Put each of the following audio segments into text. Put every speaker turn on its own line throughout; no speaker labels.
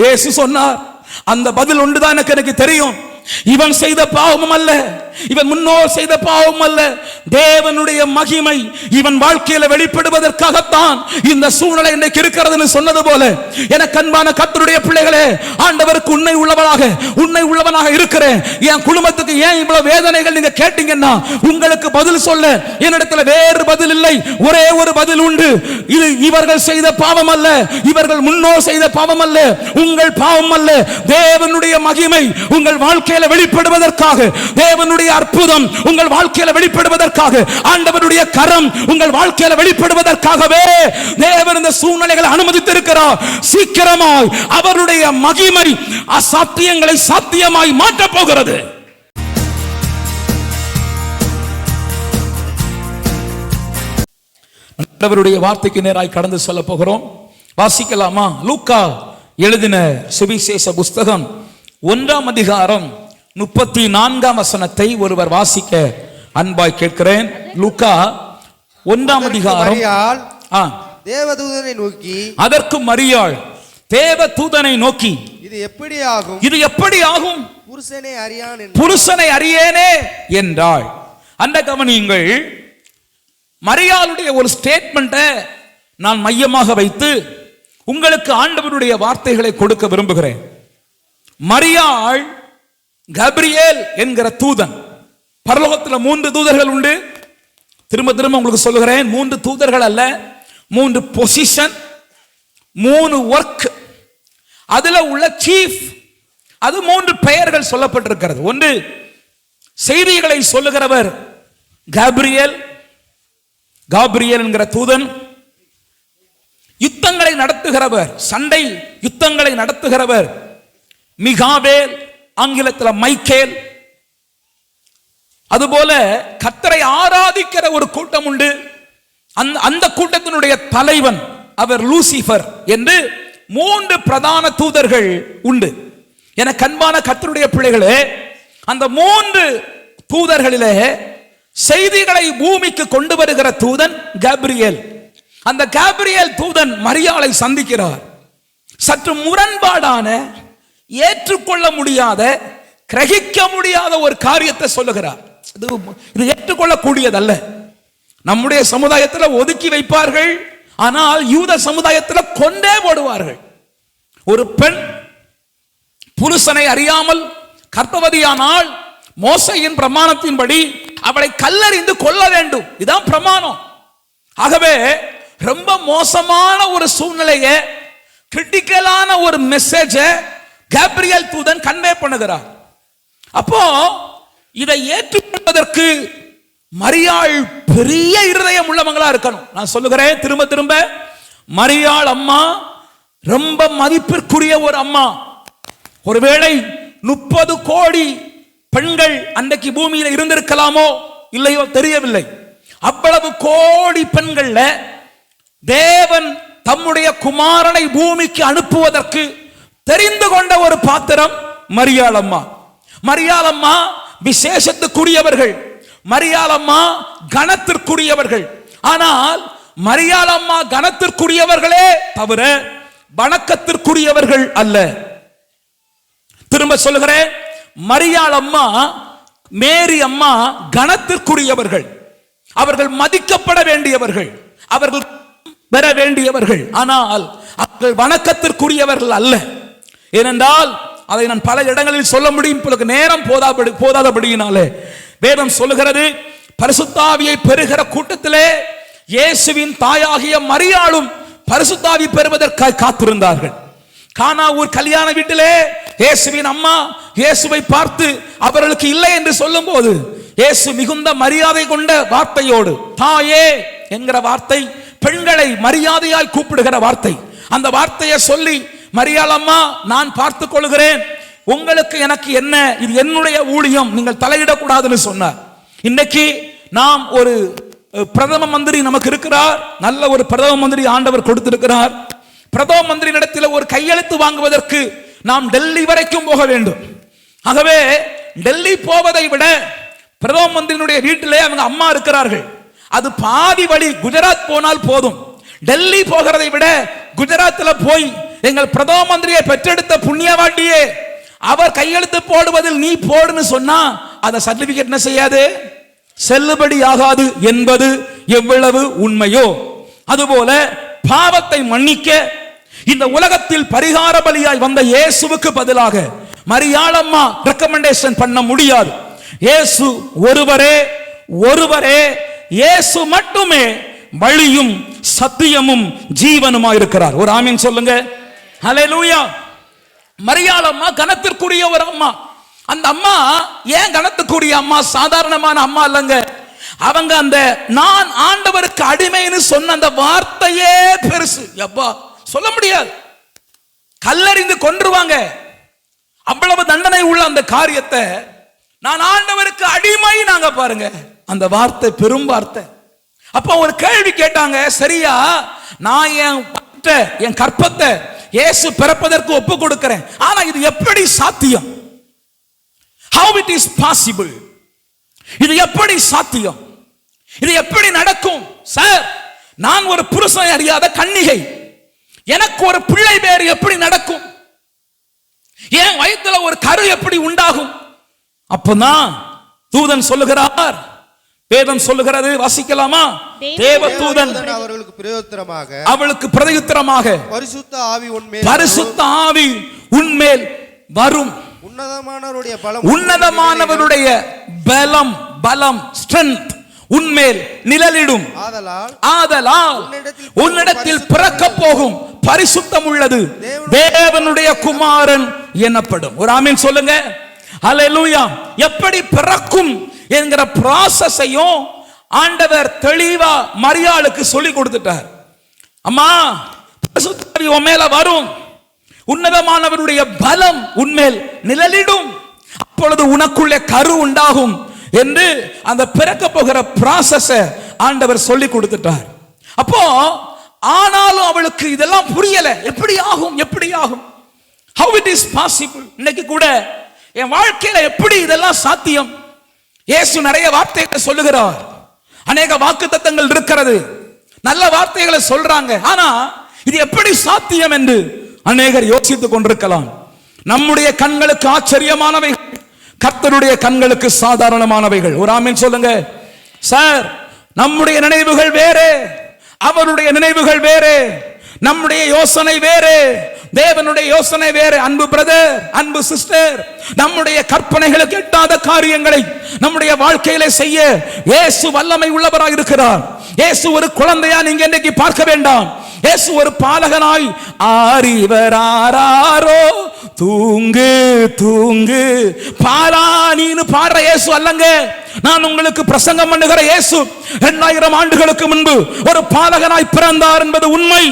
இயேசு சொன்னார், அந்த பதில் ஒன்றுதான் எனக்கு தெரியும். இவன் செய்த பாவமும் அல்ல, இவன் முன்னோர் செய்த பாவம் அல்ல, தேவனுடைய மகிமை இவன் வாழ்க்கையில வெளிப்படுவதற்காகத்தான் இந்த சூழ்நிலை இன்றைக்கு இருக்கிறதுன்னு சொன்னது போல, எனக்கு அன்பான கர்த்தருடைய பிள்ளைகளே, ஆண்டவருக்கு உண்மை உள்ளவனாக இருக்கிறேன். என் குடும்பத்துக்கு ஏன் இவ்வளவு வேதனைகள் நீங்க கேட்டீங்கன்னா, உங்களுக்கு பதில் சொல்ல என்னிடத்துல வேறு பதில் இல்லை. ஒரே ஒரு பதில் உண்டு. இது இவர்கள் செய்த பாவம் அல்ல, இவர்கள் முன்னோர் செய்த பாவம் அல்ல, உங்கள் பாவம் அல்ல. தேவனுடைய மகிமை உங்கள் வாழ்க்கையில வெளிப்படுவதற்காக, தேவனுடைய அற்புதம் உங்கள் வாழ்க்கையில வெளிப்படுவதற்காக, ஆண்டவருடைய கரம் உங்கள் வாழ்க்கையில வெளிப்படுவதற்காகவே தேவன் இந்த சூழ்நிலைகளை அனுமதித்திருக்கிறார். சீக்கிரமாய் அவருடைய மகிமை அசாத்தியங்களை சாத்தியமாய் மாற்றப் போகிறது. ஆண்டவருடைய வார்த்தைக்கு நேராய் கடந்து சொல்ல போகிறோம். வாசிக்கலாமா? லூக்கா எழுதின சுவிசேஷ புஸ்தகம் 1ஆம் அதிகாரம் 34ஆம் வசனத்தை ஒருவர் வாசிக்க அன்பாய் கேட்கிறேன். லூக்கா 1ஆம் அதிகாரம்.
தேவதூதனை நோக்கி,
அதற்கு மரியாள் தேவதூதனை நோக்கி,
இது எப்படி ஆகும்?
புருஷனை அறியேனே என்றாள். அந்த கவனியுங்கள், மரியாளுடைய ஒரு ஸ்டேட்மெண்ட்டை நான் மையமாக வைத்து உங்களுக்கு ஆண்டவருடைய வார்த்தைகளை கொடுக்க விரும்புகிறேன். மரியாள் கபிரியேல் என்கிற தூதன். பரலோகத்தில் 3 தூதர்கள் உண்டு. திரும்ப உங்களுக்கு சொல்லுகிறேன், 3 தூதர்கள் அல்ல, 3 பொசிஷன், 3 ஒர்க். அதுல உள்ள சீஃப், அது 3 பெயர்கள் சொல்லப்பட்டிருக்கிறது. ஒன்று, செய்திகளை சொல்லுகிறவர் காபிரியேல் என்கிற தூதன். யுத்தங்களை நடத்துகிறவர், சண்டை யுத்தங்களை நடத்துகிறவர் மிகாவேல், ஆங்கிலத்தில் மைக்கேல். அதுபோல கர்த்தரை ஆராதிக்கிற ஒரு கூட்டம் உண்டு. அந்த கூட்டத்தினுடைய தலைவன் அவர் லூசிபர் என்று 3 பிரதான தூதர்கள் உண்டு. என அன்பான கர்த்தருடைய பிள்ளைகளே, அந்த 3 தூதர்களிலே செய்திகளை பூமிக்கு கொண்டு வருகிற தூதன் காபிரியேல். அந்த காபிரியேல் தூதன் மரியாளை சந்திக்கிறார். சற்று முரண்பாடான, ஏற்றுக்கொள்ள முடியாத, கிரகிக்க முடியாத ஒரு காரியத்தை சொல்லுகிறார். இது ஏற்றுக்கொள்ளக்கூடியதல்ல. நம்முடைய சமுதாயத்தில் ஒதுக்கி வைப்பார்கள், ஆனால் யூத சமுதாயத்தில் கொண்டே போடுவார்கள். ஒரு பெண் புருஷனை அறியாமல் கர்ப்பவதியானால் மோசையின் பிரமாணத்தின்படி அவளை கல்லறிந்து கொல்ல வேண்டும். இதுதான் பிரமாணம். ஆகவே ரொம்ப மோசமான ஒரு சூழ்நிலையை, கிரிட்டிக்கலான ஒரு மெசேஜை காபிரியேல் தூதன் கன்வே பண்ணுகிறார். அப்போ இதை ஏற்றுக்கொள்வதற்கு மரியாள் பெரிய இருதயம் உள்ளவங்களா இருக்கணும். நான் சொல்லுகிறேன் திரும்ப, மரியாள் அம்மா ரொம்ப மதிப்பிற்குரிய ஒரு அம்மா. ஒருவேளை 30 கோடி பெண்கள் அன்றைக்கு பூமியில் இருந்திருக்கலாமோ இல்லையோ தெரியவில்லை. அவ்வளவு கோடி பெண்கள்ல தேவன் தம்முடைய குமாரனை பூமிக்கு அனுப்புவதற்கு தெரிந்து கொண்ட ஒரு பாத்திரம் மரியாள் அம்மா. மரியாள் அம்மா விசேஷத்துக்குரியவர்கள், மரியாள் அம்மா கனத்திற்குரியவர்கள். ஆனால் மரியாள் அம்மா கனத்திற்குரியவர்களே தவிர வணக்கத்திற்குரியவர்கள் அல்ல. திரும்ப சொல்லுகிறேன், மரியாள் அம்மா, மேரி அம்மா கனத்திற்குரியவர்கள், அவர்கள் மதிக்கப்பட வேண்டியவர்கள், அவர்கள் பெற வேண்டியவர்கள். ஆனால் அவர்கள் வணக்கத்திற்குரியவர்கள் அல்ல. ஏனென்றால் அதை நான் பல இடங்களில் சொல்ல முடியும், நேரம் போதாதபடியினாலே வேதம் சொல்லுகிறது, பரிசுத்தாவியை பெறுகிற கூட்டத்திலே இயேசுவின் தாயாகிய மரியாளும் பரிசுத்தாவி பெறுவதற்காக காத்திருந்தார்கள். கானா ஊர் கல்யாண வீட்டிலே இயேசுவின் அம்மா இயேசுவை பார்த்து அவர்களுக்கு இல்லை என்று சொல்லும் போது இயேசு மிகுந்த மரியாதை கொண்ட வார்த்தையோடு, தாயே என்கிற வார்த்தை பெண்களை மரியாதையாய் கூப்பிடுகிற வார்த்தை, அந்த வார்த்தையை சொல்லி, மரியாள் அம்மா நான் பார்த்துக் கொள்கிறேன், உங்களுக்கு எனக்கு என்ன, இது என்னுடைய ஊழியம், நீங்கள் தலையிடக்கூடாதுன்னு சொன்னார். இன்னைக்கு நாம் ஒரு பிரதம மந்திரி நமக்கு இருக்கிறார், நல்ல ஒரு பிரதம மந்திரி ஆண்டவர் கொடுத்திருக்கிறார். பிரதம மந்திரி இடத்தில் ஒரு கையெழுத்து வாங்குவதற்கு நாம் டெல்லி வரைக்கும் போக வேண்டும். ஆகவே டெல்லி போவதை விட பிரதம மந்திரியினுடைய வீட்டிலே அவங்க அம்மா இருக்கிறார்கள், அது பாதி வழி குஜராத் போனால் போதும். டெல்லி போகிறதை விட குஜராத்தில் போய் எங்கள் பிரதம மந்திரியை பெற்றெடுத்த புண்ணியவாட்டியே, அவர் கையெழுத்து போடுவதில் நீ போடுன்னு சொன்னா அந்த சர்டிபிகேட் என்ன செய்யாது, செல்லுபடி ஆகாது என்பது எவ்வளவு உண்மையோ அதுபோல பாவத்தை மன்னிக்க இந்த உலகத்தில் பரிகார பலியாய் வந்த இயேசுவுக்கு பதிலாக மரியாளம்மா ரெக்கமெண்டேஷன் பண்ண முடியாது. இயேசு ஒருவரே இயேசு மட்டுமே வழியும் சத்தியமும் ஜீவனுமா இருக்கிறார். ஒரு ஆமீன் சொல்லுங்க. ஹல்லேலூயா. மரியாளம்மா கனத்திற்குரிய ஒரு அம்மா. அந்த அம்மா ஏன் கனத்துக்குரிய அம்மா? சாதாரணமான அம்மா இல்லங்க. அவங்க அந்த நான் ஆண்டவருக்கு அடிமைன்னு சொன்ன அந்த வார்த்தையே பெருசு. அப்பா சொல்ல முடியாது, கல்லறிந்து கொன்றுவாங்க. அவ்வளவு தண்டனை உள்ள அந்த காரியத்தை நான் ஆண்டவருக்கு அடிமை நாங்க பாருங்க, அந்த வார்த்தை பெரும் வார்த்தை. அப்ப ஒரு கேள்வி கேட்டாங்க, சரியா நான் என் கற்பத்தை இயேசு பிறப்பதற்கு ஒப்பு கொடுக்கிறேன், ஆனா இது எப்படி சாத்தியம்? How it is possible? இது எப்படி சாத்தியம்? இது எப்படி நடக்கும்? சார், நான் ஒரு புருஷனை அறியாத கன்னிகை, எனக்கு ஒரு பிள்ளை பேர் எப்படி நடக்கும்? என் வயித்துல ஒரு கரு எப்படி உண்டாகும்? அப்பதான் தூதன் சொல்லுகிறார், வேதம் சொல்லுகிறது, வாசிக்கலாமா? தேவதூதன் அவளுக்கு பிரதியுத்தரமாக பரிசுத்த ஆவி உன்மேல் வரும், உன்னதமானவருடைய பலம் ஸ்ட்ரென்த் உன்மேல் நிழலிடும், ஆதலால் உன்னிடத்தில் பிறக்க போகும் பரிசுத்தம் உள்ளது தேவனுடைய குமாரன் எனப்படும். ஒரு ஆமீன் சொல்லுங்க. ஹல்லேலூயா. எப்படி பிறக்கும் என்கிற ப்ராசஸையும் ஆண்டவர் தெளிவா மரியாளுக்கு சொல்லி கொடுத்துட்டார். அம்மா, பரிசுத்த ஆவி உன் மேல வரும், உன்னதமானவருடைய பலம் உன்மேல் நிழலிடும், அப்பொழுது உனக்குள்ளே கரு உண்டாகும் என்று அந்த பிறக்க போகிற ப்ராசஸ ஆண்டவர் சொல்லி கொடுத்துட்டார். அப்போ ஆனாலும் அவளுக்கு இதெல்லாம் புரியல. எப்படி ஆகும்? How it is possible? இன்னைக்கு கூட என் வாழ்க்கையில எப்படி இதெல்லாம் சாத்தியம்? இயேசு நிறைய வார்த்தைகளை சொல்லுகிறார், அநேக வாக்குத்தத்தங்கள் இருக்கிறது, நல்ல வார்த்தைகளை சொல்றாங்க. ஆனா இது எப்படி சாத்தியம் என்று அநேகர் யோசித்துக் கொண்டிருக்கலாம். நம்முடைய கண்களுக்கு ஆச்சரியமானவை, கர்த்தருடைய கண்களுக்கு சாதாரணமானவைகள். ஒரு ஆமீன் சொல்லுங்க. சார், நம்முடைய நினைவுகள் வேறு, அவருடைய நினைவுகள் வேறு, நம்முடைய யோசனை வேறு, தேவனுடைய யோசனை வேறு. அன்பு பிரதர், அன்பு சிஸ்டர், நம்முடைய கற்பனைகளுக்கு எட்டாத காரியங்களை நம்முடைய வாழ்க்கையில செய்ய இயேசு வல்லமை உள்ளவராய் இருக்கிறார். இயேசு ஒரு குழந்தையா நீங்க இன்னைக்கு பார்க்க வேண்டாம். இயேசு ஒரு பாலகனாய் ஆரிவராரோ தூங்கு தூங்கு பாலானின்னு பாடுற இயேசு அல்லங்க. நான் உங்களுக்கு பிரசங்கம் பண்ணுகிற இயேசு 2000 ஆண்டுகளுக்கு முன்பு ஒரு பாலகனாய் பிறந்தார் என்பது உண்மை,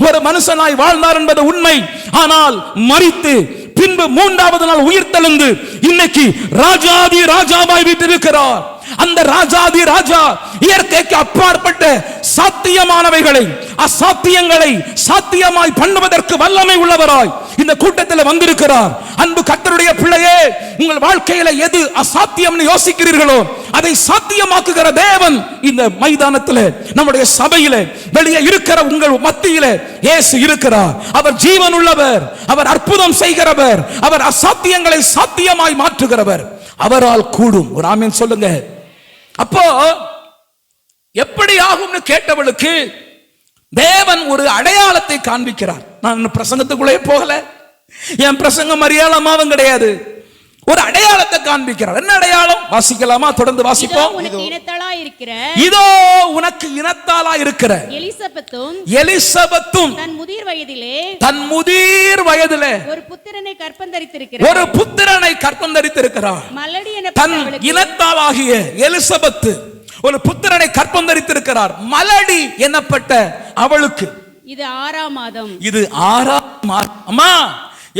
ஒரு மனுஷனாய் வாழ்ந்தார் என்பது உண்மை. ஆனால் மரித்து பின்பு 3வது நாள் உயிர்த்தெழுந்து இன்னைக்கு ராஜாதி ராஜாவாய் வீற்றிருக்கிறார். அந்த ராஜாதி ராஜா இயற்கைக்கு அப்பாற்பட்ட சாத்தியமானவைகளை அசாத்தியங்களை சாத்தியமாய் பண்ணுவதற்கு வல்லமை உள்ளவராய் இந்த கூட்டத்தில் வந்திருக்கிறார். அன்பு கர்த்தருடைய பிள்ளையே, உங்கள் வாழ்க்கையில எது அசாத்தியம்னு யோசிக்கிறீர்களோ அதை சாத்தியமாக்குகிற தேவன் இந்த மைதானத்தில், நம்முடைய சபையில, வெளியே இருக்கிற உங்கள் மத்தியில இயேசு இருக்கிறார். அவர் ஜீவன் உள்ளவர், அவர் அற்புதம் செய்கிறவர், அவர் அசாத்தியங்களை சாத்தியமாய் மாற்றுகிறவர். அவரால் கூடும். ஒரு ஆமீன் சொல்லுங்க. அப்போ எப்படி ஆகும்னு கேட்டவளுக்கு தேவன் ஒரு அடையாளத்தை காண்பிக்கிறார். நான் பிரசங்கத்துக்குள்ளே போகல, என் பிரசங்கம் அடையாளமாவும் கிடையாது, ஒரு அடையாளத்தை காண்பிக்கிறார். என்ன அடையாளம்? வாசிக்கலாமா? தொடர்ந்து வாசிப்போம். இதோ உனக்கு இனத்தாளா இருக்கிற எலிசபெத்தும் தன் முதிர் வயதிலே ஒரு புத்திரனை கற்பந்தரித்திருக்கிறார். தன் இனத்தாளாகிய எலிசபெத்து ஒரு புத்திரனை கற்பந்தரித்திருக்கிறார். மலடி எனப்பட்ட அவளுக்கு இது 6ஆம் மாதம். இது 6ஆம் மாதம். அம்மா,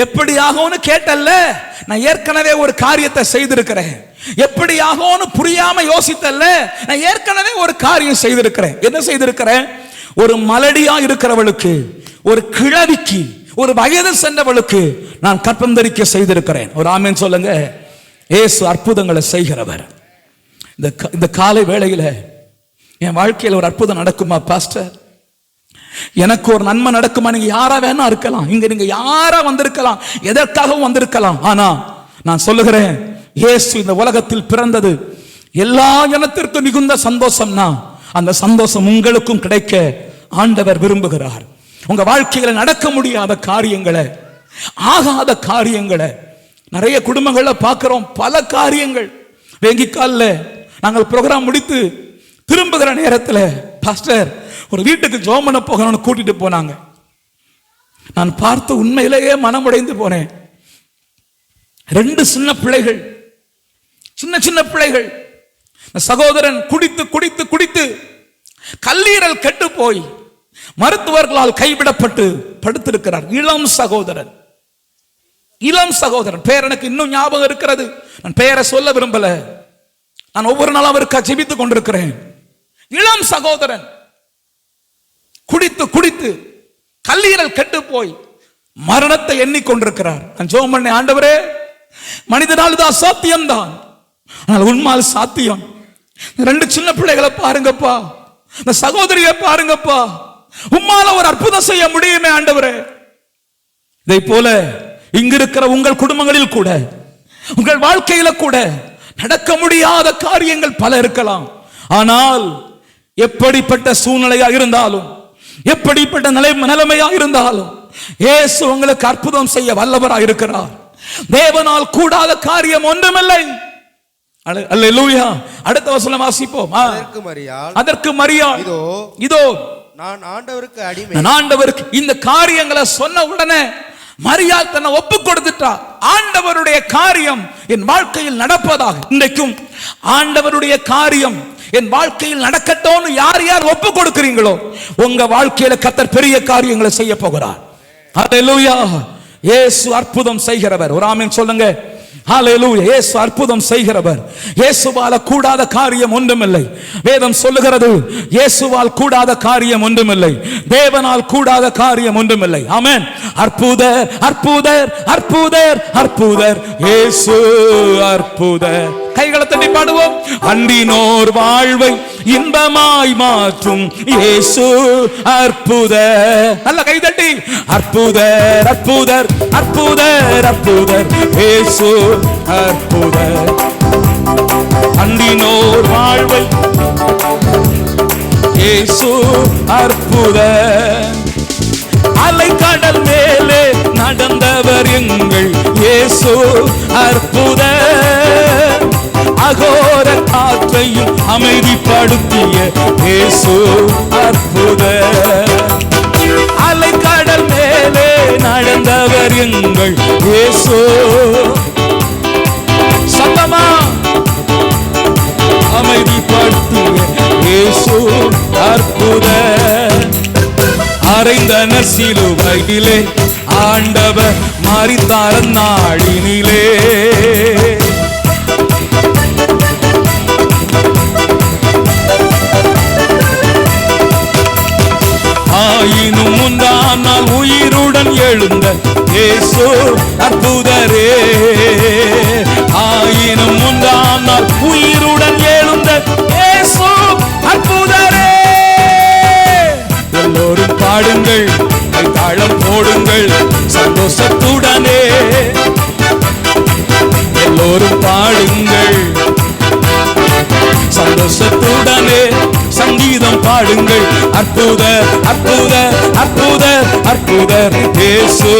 எப்படி ஆகும்னு கேட்டல்ல, நான் ஏற்கனவே ஒரு காரியத்தை செய்திருக்கிறேன். எப்படி ஆகும்னு புரியாம யோசித்தல்ல, நான் ஏற்கனவே ஒரு காரியம் செய்திருக்கிறேன். என்ன செய்திருக்கிறேன்? ஒரு மலடியா இருக்கிறவளுக்கு, ஒரு கிழவிக்கு, ஒரு வயது சென்றவளுக்கு நான் கற்பந்தரிக்க செய்திருக்கிறேன். ஒரு ஆமென் சொல்லுங்க. இயேசு அற்புதங்களை செய்கிறவர். இந்த காலை வேளையில என் வாழ்க்கையில் ஒரு அற்புதம் நடக்குமா பாஸ்டர்? எனக்கு ஒரு நன்மை நடக்குமா? நீங்க யாரா வேணா இருக்கலாம், இங்க நீங்க யாரா வந்திருக்கலாம், எதற்காகவும் வந்திருக்கலாம். ஆனா நான் சொல்லுகிறேன், இயேசு இந்த உலகத்தில் பிறந்தது எல்லா இனத்திற்கும் மிகுந்த சந்தோஷம்னா அந்த சந்தோஷம் உங்களுக்கும் கிடைக்க ஆண்டவர் விரும்புகிறார். உங்க வாழ்க்கையில நடக்க முடியாத காரியங்களை, ஆகாத காரியங்களை நிறைய குடும்பங்கள்ல பார்க்கிறோம். பல காரியங்கள் வேங்கிக்கால்ல நாங்கள் ப்ரோக்ராம் முடித்து திரும்புகிற நேரத்தில் பாஸ்டர் ஒரு வீட்டுக்கு ஜெபம் பண்ண போகணும்னு கூட்டிட்டு போனாங்க. நான் பார்த்து உண்மையிலேயே மனமுடைந்து போனேன். 2 சின்ன பிள்ளைகள், சின்ன பிள்ளைகள். சகோதரன் குடித்து குடித்து குடித்து கல்லீரல் கெட்டு போய் மருத்துவர்களால் கைவிடப்பட்டு படுத்திருக்கிறார். இளம் சகோதரன் பேர் எனக்கு இன்னும் ஞாபகம் இருக்கிறது. நான் பெயரை சொல்ல விரும்பல. நான் ஒவ்வொரு நாளும் அவருக்கு ஜெபித்துக் கொண்டிருக்கிறேன். இளம் சகோதரன் குடித்து குடித்து கல்லீரல் கெட்டு போய் மரணத்தை எண்ணிக்கொண்டிருக்கிறார். நான் ஜெபம் பண்ணேன், ஆண்டவரே மனிதனால் தான் சாத்தியம்தான், ஆனால் உண்மையால் சாத்தியம். 2 சின்ன பிள்ளைகளை பாருங்கப்பா, இந்த சகோதரியை பாருங்கப்பா, உம்மால ஒரு அற்புதம் செய்ய முடியுமே ஆண்டவரே. இதை போல இங்க இருக்கிற உங்கள் குடும்பங்களில் கூட, உங்கள் வாழ்க்கையில கூட நடக்க முடியாத காரியங்கள் பல இருக்கலாம். ஆனால் எப்படிப்பட்ட சூழ்நிலையா இருந்தாலும், எப்படிப்பட்ட நிலைமையா இருந்தாலும் இயேசு உங்களுக்கு அற்புதம் செய்ய வல்லவராக இருக்கிறார். தேவனால் கூடாத காரியம் ஒன்றுமில்லை. அல்லேலூயா. அடுத்த வசனம் வாசிப்போம். அதற்கு மரியாள், இதோ
நான் ஆண்டவருக்கு அடிமை.
நான் ஆண்டவருக்கு இந்த காரியங்களை சொன்ன உடனே மரியாள் தன்னை ஒப்பு கொடுத்துட்டா. ஆண்டவருடைய காரியம் என் வாழ்க்கையில் நடப்பதாக. இன்றைக்கும் ஆண்டவருடைய காரியம் என் வாழ்க்கையில் நடக்கட்டும். யார் யார் ஒப்பு கொடுக்கிறீங்களோ உங்க வாழ்க்கையில கர்த்தர் பெரிய காரியங்களை செய்ய போகிறார். அல்லேலூயா. இயேசு அற்புதம் செய்கிறவர். ஒரு ஆமென் சொல்லுங்க. ஹல்லேலூயா. இயேசு அற்புதம் செய்கிறவர். இயேசுவால் கூடாத காரியம் ஒன்றுமில்லை. வேதம் சொல்லுகிறது, இயேசுவால் கூடாத காரியம் ஒன்றுமில்லை, தேவனால் கூடாத காரியம் ஒன்றுமில்லை. ஆமென். அற்புதர் அற்புதர் அற்புதர் அற்புதர் இயேசு அற்புதர். கைகளை தட்டி பாடுவோம். அண்டினோர் வாழ்வை இன்பமாய் மாற்றும் இயேசு அற்புதர். நல்ல கை தட்டி அற்புதர் அற்புதர் அற்புதர் அற்புதர் இயேசு அற்புதர். அண்டினோர் வாழ்வை இயேசு அற்புதர். அலைக்கடல் மேலே நடந்தவர் எங்கள் இயேசு அற்புதர். அகோர காற்றையும் அமைதிப்படுத்திய இயேசு அற்புதர். அலைக்கடல் மேலே நடந்தவர் எங்கள் இயேசு. சத்தமா அமைதிப்படுத்திய இயேசு அற்புதர். அறைந்தன சிலுவையிலே ஆண்டவர் மரித்தார் நாளினிலே. ஆயினும் 3ஆம் நாள் உயிருடன் எழுந்த இயேசு அற்புதரே. ஆயினும் 3ஆம் நாள் உயிருடன் எழுந்த இயேசு அற்புதரே. எல்லோரும் பாடுங்கள், தாளம் போடுங்கள் சந்தோஷத்துடனே. எல்லோரும் பாடுங்கள் சந்தோஷத்துடனே, சங்கீதம் பாடுங்கள். அற்புதர் அற்புதர் அற்புதர் அற்புதர் இயேசு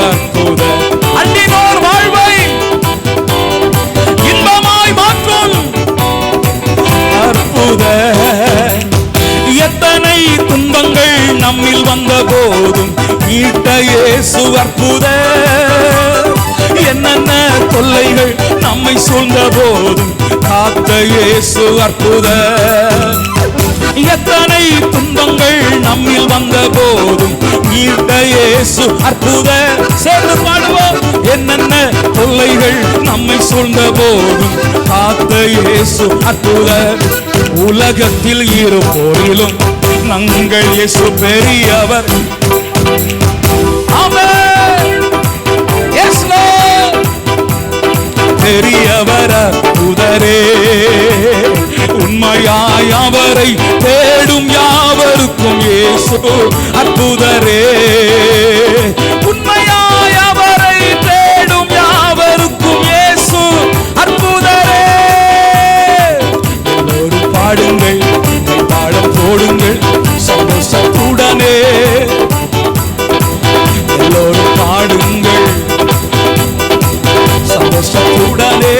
அற்புதர். அண்டினோர் வாழ்வை இன்பமாய் மாற்றும் அற்புதர். எத்தனை துன்பங்கள் நம்மில் வந்த போதும் மீட்ட இயேசு அற்புதர். என்னென்ன தொல்லைகள் நம்மை சூழ்ந்த போதும் காத்த இயேசு அற்புதர். எத்தனை துன்பங்கள் நம்மில் வந்த போதும் மீட்ட இயேசு அற்புதர். சேர்ந்து பாடுவோம். என்னென்ன தொல்லைகள் நம்மை சூழ்ந்த போதும் காத்த இயேசு அற்புதர். உலகத்தில் இருப்போரிலும் நங்கள் இயேசு பெரியவர். பெரியவர் அற்புதரே. உண்மையாய் அவரை தேடும் யாவருக்கும் யாவருக்கும் இயேசு அற்புதரே. உண்மையாய் அவரை தேடும் யாவருக்கும் இயேசு அற்புதரே. எல்லோரும் பாடுங்கள், தாளம் போடுங்கள் சந்தோஷத்துடனே. எல்லோரும் பாடுங்கள் சந்தோஷத்துடனே.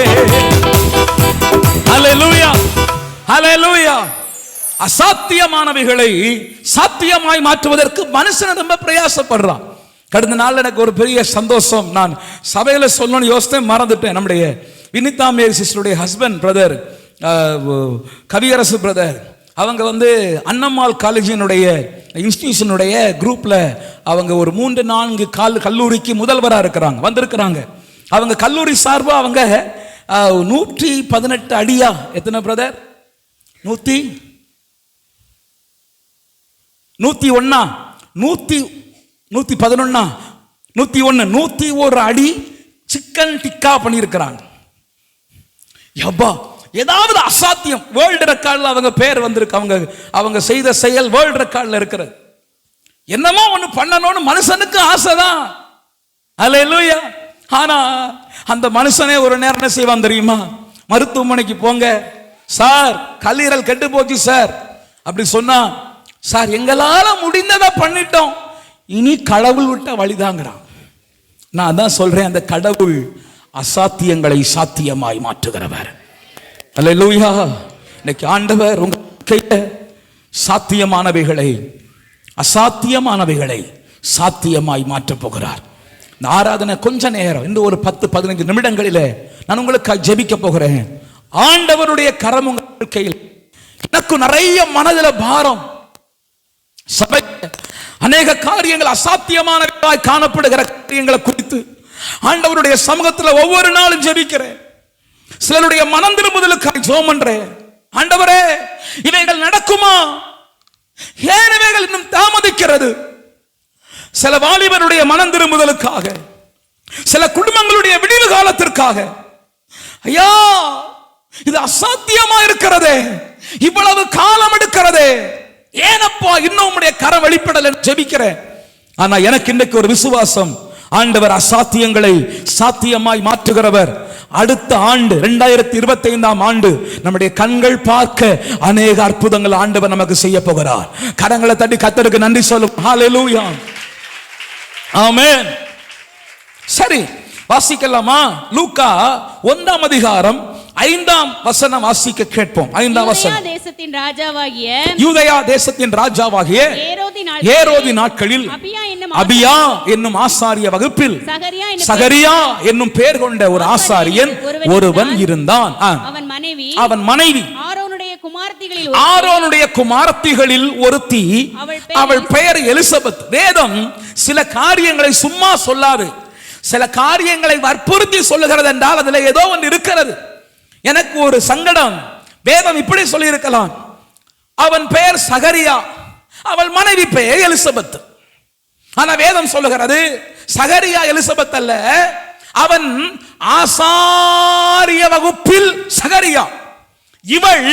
ஹல்லேலூயா, ஹல்லேலூயா. அசாத்தியமானவைகளை சாத்தியமாய் மாற்றுவதற்கு மனுஷன் ரொம்ப பிரயாசப்படுறான். கடந்த நாள் எனக்கு ஒரு பெரிய சந்தோஷம். நான் சபையில சொல்லணும்னு யோசித்தேன், மறந்துட்டேன். நம்முடைய வினிதா மேரி சிஸ்டருடைய ஹஸ்பண்ட் பிரதர் கவியரசு பிரதர், அவங்க அன்னம்மாள் காலேஜினுடைய இன்ஸ்டிடியூஷனுடைய குரூப்ல அவங்க ஒரு 3-4 கல்லூரிக்கு முதல்வராக இருக்கிறாங்க, வந்திருக்கிறாங்க. அவங்க கல்லூரி சார்பா அவங்க 118 அடியா, எத்தனை பிரதர்? 101 101 அடி சிக்கன் டிக்கா பண்ணியிருக்கிறாங்க. யப்பா, ஏதாவது அசாத்தியம். வேர்ல்டு ரெக்கார்ட்ல அவங்க பேர் வந்திருக்கு. அவங்க செய்த செயல் வேர்ல்டு ரெக்கார்ட்ல இருக்கிறது. என்னமோ ஒண்ணு பண்ணணும்னு மனுஷனுக்கு ஆசைதான். அல்லேலூயா. ஆனா அந்த மனுஷனே ஒரு நேரம் என்ன செய்வான் தெரியுமா? மருத்துவமனைக்கு போங்க சார், கல்லீரல் கெட்டு போச்சு சார் அப்படி சொன்னா, சார் எங்களால முடிந்ததை பண்ணிட்டோம், இனி கடவுள் விட்ட வழிதாங்கிறான். நான் தான் சொல்றேன், அந்த கடவுள் அசாத்தியங்களை சாத்தியமாய் மாற்றுகிறவர். அல்லேலூயா. இன்னைக்கு ஆண்டவர் உங்க கையில சாத்தியமானவைகளை அசாத்தியமானவைகளை சாத்தியமாய் மாற்றப் போகிறார். இந்த ஆராதனை கொஞ்ச நேரம், இந்த ஒரு 10-15 நிமிடங்களிலே நான் உங்களுக்கு ஜெபிக்க போகிறேன். ஆண்டவருடைய கரம் உங்கள் கையில். எனக்கு நிறைய மனதில் பாரம். சபை அநேக காரியங்கள் அசாத்தியமானவைகளாய் காணப்படுகிற காரியங்களை குறித்து ஆண்டவருடைய சமூகத்தில் ஒவ்வொரு நாளும் ஜெபிக்கிறேன். சிலருடைய மனம் திரும்புதலுக்காக ஜெபம் பண்றேன். ஆண்டவரே, இவைகள் நடக்குமா? ஏன் இவைகள் இன்னும் தாமதிக்கிறது? சில வாலிபருடைய மனம் திரும்புதலுக்காக, சில குடும்பங்களுடைய விடிவு காலத்திற்காக, ஐயா இது அசாத்தியமா இருக்கிறதே, இவ்வளவு காலம் எடுக்கிறதே, ஏனப்பா இன்னும் உம்முடைய கரம் வெளிப்படல ஜெபிக்கிறேன். ஆனா எனக்கு இன்னைக்கு ஒரு விசுவாசம், ஆண்டவர் அசாத்தியங்களை சாத்தியமாய் மாற்றுகிறவர். அடுத்த ஆண்டு 2025ஆம் ஆண்டு நம்முடைய கண்கள் பார்க்க அநேக அற்புதங்கள் ஆண்டவர் நமக்கு செய்ய போகிறார். கரங்களை தட்டி கர்த்தருக்கு நன்றி சொல்லும். ஹல்லேலூயா, ஆமென். சரி, வாசிக்கலாமா? லூக்கா 1ஆம் அதிகாரம் 5ஆம் வசனம் வாசிக்க கேட்போம். 5ஆம் வசனம். யூதேயா தேசத்தின் ராஜாவாகிய ஏரோதி நாட்களில் அபியா என்னும் ஆசாரிய வகுப்பில் சகரியா என்னும் பெயர் கொண்ட ஒரு ஆசாரியன் ஒருவன் இருந்தான். அவன் மனைவி ஆரோனுடைய குமாரத்திகளில் ஒருத்தி, அவள் பெயர் எலிசபெத். வேதம் சில காரியங்களை சும்மா சொல்லாது, சில காரியங்களை வற்புறுத்தி சொல்லுகிறது என்றால் அதுல ஏதோ ஒன்று இருக்கிறது. எனக்கு ஒரு சங்கடம். வேதம் இப்படி சொல்லி இருக்கலாம், அவன் பெயர் சகரியா, அவள் மனைவி பெயர் எலிசபெத். ஆனா வேதம் சொல்லுகிறது சகரியா எலிசபெத் அல்ல, அவன் ஆசாரிய வகுப்பில் சகரியா, இவள்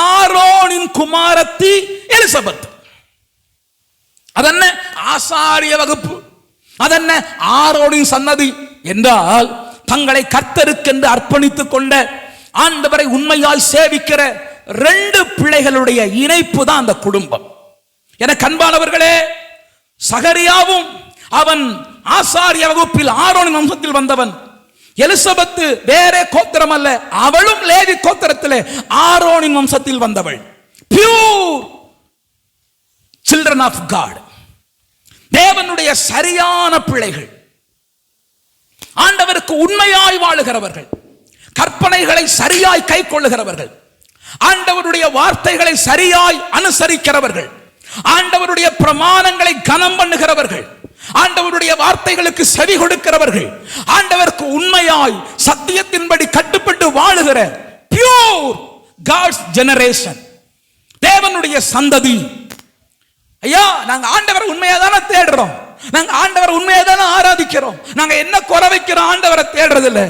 ஆரோனின் குமாரத்தி எலிசபெத். அதென்ன ஆசாரிய வகுப்பு, அதென்ன ஆரோனின் சன்னதி என்றால், தங்களை கர்த்தருக்கென்று அர்ப்பணித்துக் கொண்ட, ஆண்டவரை உண்மையாய் சேவிக்கிற 2 பிள்ளைகளுடைய இணைப்பு தான் அந்த குடும்பம். எனக்கு அன்பானவர்களே, சகரியாவும் அவன் ஆசாரிய வகுப்பில் ஆரோனின் வம்சத்தில் வந்தவன். எலிசபெத் வேற கோத்திரம் அல்ல, அவளும் லேவி கோத்திரத்திலே ஆரோனின் வம்சத்தில் வந்தவள். பியூர் சில்ட்ரன் ஆஃப் காட், தேவனுடைய சரியான பிள்ளைகள், ஆண்டவருக்கு உண்மையாய் வாழுகிறவர்கள், கற்பனைகளை சரியாய் கை கொள்ளுகிறவர்கள், ஆண்டவருடைய வார்த்தைகளை சரியாய் அனுசரிக்கிறவர்கள், ஆண்டவருடைய பிரமாணங்களை கனம் பண்ணுகிறவர்கள், ஆண்டவருடைய வார்த்தைகளுக்கு செவி கொடுக்கிறவர்கள், ஆண்டவருக்கு உண்மையாய் சத்தியத்தின்படி கட்டுப்பட்டு வாழுகிற பியூர் காட்ஸ் ஜெனரேஷன், தேவனுடைய சந்ததி. ஐயா, நாங்க ஆண்டவரை உண்மையா தானே தேடுறோம், நாங்க ஆண்டவரை உண்மையா தானே ஆராதிக்கிறோம், நாங்க என்ன குறை வைக்கிறோம், ஆண்டவரை தேடுறது இல்ல.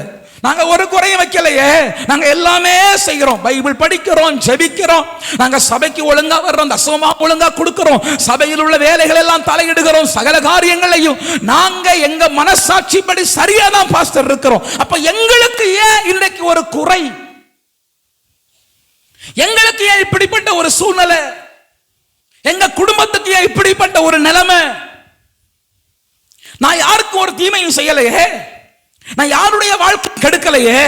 நாங்க ஒரு குறையும் வைக்கலையே. நாங்க எல்லாமே செய்கிறோம். பைபிள் படிக்கிறோம், ஜெபிக்கிறோம், நாங்க சபைக்கு ஒழுங்கா வர்றோம், தசமமா ஒழுங்கா கொடுக்கிறோம், சபையில் உள்ள வேலைகள் எல்லாம் தலையிடுகிறோம், சகல காரியங்களையும் நாங்க எங்க மனசாட்சிப்படி சரியா தான் பாஸ்டர் இருக்கிறோம். அப்ப எங்களுக்கு ஏன் இன்றைக்கு ஒரு குறை? எங்களுக்கு ஏன் இப்படிப்பட்ட ஒரு சூழ்நிலை? எங்க குடும்பத்துக்கு ஏன் இப்படிப்பட்ட ஒரு நிலைமை? நான் யாருக்கும் ஒரு தீமையும் செய்யலையே, நான் யாருடைய வாழ்க்கை கெடுக்கலையே,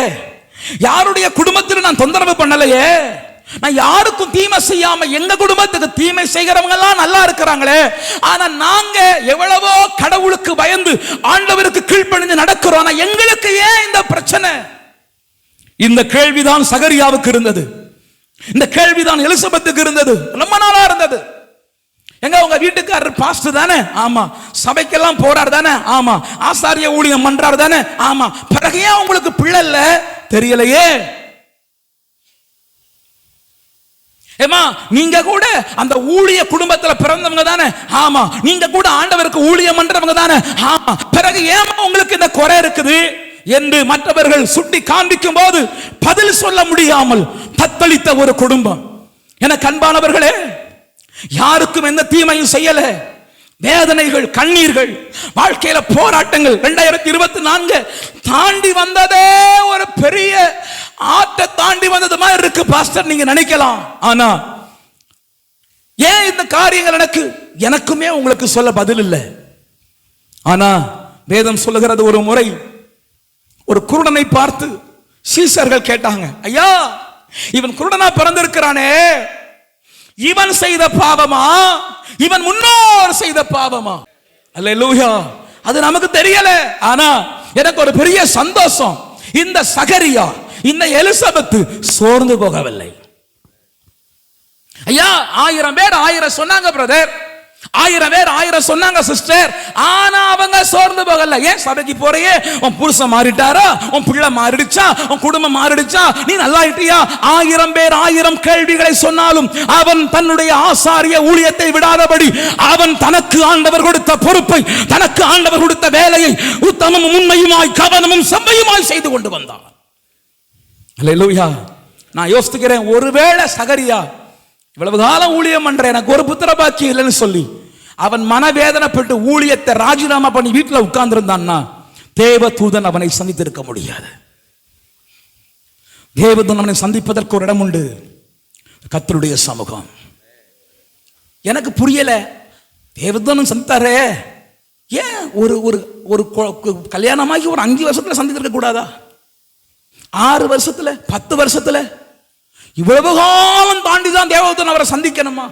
யாருடைய குடும்பத்தில் நான் தொந்தரவு பண்ணலையே, நான் யாருக்கும் தீமை செய்யாம எங்க குடும்பத்துக்கு தீமை செய்கிறவங்க எல்லாம் நல்லா இருக்கிறாங்களே. ஆனா நாங்க எவ்வளவோ கடவுளுக்கு பயந்து ஆண்டவருக்கு கீழ்ப்படிந்து நடக்கிறோம். ஆனா எங்களுக்கு ஏன் இந்த பிரச்சனை? இந்த கேள்விதான் சகரியாவுக்கு இருந்தது. இந்த கேள்விதான் எலிசபெத்துக்கு இருந்தது. ரொம்ப நாளா இருந்தது. எங்க உங்க வீட்டுக்காரர் பாஸ்டர் தானே? ஆமா. சபைக்கெல்லாம் போறார் தானே? ஆமா. ஆசாரிய ஊழியம் பண்றார் தானே? ஆமா. பிறகு ஏன் உங்களுக்கு பிள்ளை இல்ல? தெரியலையே. ஏமா நீங்க கூட அந்த ஊழிய குடும்பத்துல பிறந்தவங்க தானே? ஆமா. நீங்க கூட ஆண்டவருக்கு ஊழியம் பண்றவங்க தானே? ஆமா. பிறகு ஏமா உங்களுக்கு இந்த குறை இருக்குது என்று மற்றவர்கள் சுட்டி காண்பிக்கும் போது பதில் சொல்ல முடியாமல் தத்தளித்த ஒரு குடும்பம். எனக்கு அன்பானவர்களே, யாருக்கும் எந்த தீமையும் செய்யல. வேதனைகள், கண்ணீர்கள், வாழ்க்கையில போராட்டங்கள் 2024 தாண்டி வந்ததே ஒரு பெரிய ஆற்றை தாண்டி வந்தது மாதிரி இருக்கு பாஸ்டர் நீங்க நினைக்கலாம். ஆனா ஏன் இந்த காரியங்கள் எனக்குமே உங்களுக்கு சொல்ல பதில் இல்லை. ஆனா வேதம் சொல்லுகிறது, ஒரு முறை ஒரு குருடனை பார்த்து சீசர்கள் கேட்டாங்க, ஐயா இவன் குருடனா பிறந்திருக்கிறானே, இவன் செய்த பாவமா இவன் முன்னோர் செய்த பாவமா? அல்லேலூயா. அது நமக்கு தெரியல. ஆனா எனக்கு ஒரு பெரிய சந்தோஷம், இந்த சகரியா இந்த எலிசபெத் சோர்ந்து போகவில்லை. ஐயா 1000 பேர் 1000 சொன்னாங்க பிரதர், 1000 பேர் 1000 சொன்னாங்க சிஸ்டர், ஆனா அவங்க சோர்ந்து போகல. ஏன் சபைக்கு போறியே, உன் புருஷன் மாறிட்டாரா, உன் பிள்ளை மாறிடுச்சா, உன் குடும்பம் மாறிடுச்சா, நீ நல்லா ஆயிட்டியா? 1000 பேர் 1000 கேள்விகளை சொன்னாலும் அவன் தன்னுடைய ஆசாரிய ஊழியத்தை விடாதபடி அவன் தனக்கு ஆண்டவர் கொடுத்த பொறுப்பை, தனக்கு ஆண்டவர் கொடுத்த வேலையை உத்தமமும் உண்மையுமாய் கவனமும் செம்மையுமாய் செய்து கொண்டு வந்தான். அல்லேலூயா. நான் யோசிக்கிறேன், ஒருவேளை சகரியா இவ்வளவு காலம் ஊழியம் பண்ற எனக்கு ஒரு புத்திர பாக்கியம் இல்லைன்னு சொல்லி அவன் மனவேதனைப்பட்டு ஊழியத்தை ராஜினாமா பண்ணி வீட்டில் உட்கார்ந்து இருந்தான்னா தேவதூதன் அவனை சந்தித்திருக்க முடியாது. தேவதூதன் அவனை சந்திப்பதற்கு ஒரு இடம் உண்டு, கர்த்தருடைய சமூகம். எனக்கு புரியல, தேவதூதன் சந்தித்தாரே, ஏன் ஒரு ஒரு கல்யாணமாகி ஒரு 5 வருஷத்துல சந்தித்திருக்க கூடாதா? 6 வருஷத்துல, 10 வருஷத்துல, இவ்வளவு காலம் தாண்டிதான் தேவதூதன் அவரை சந்திக்கணுமா?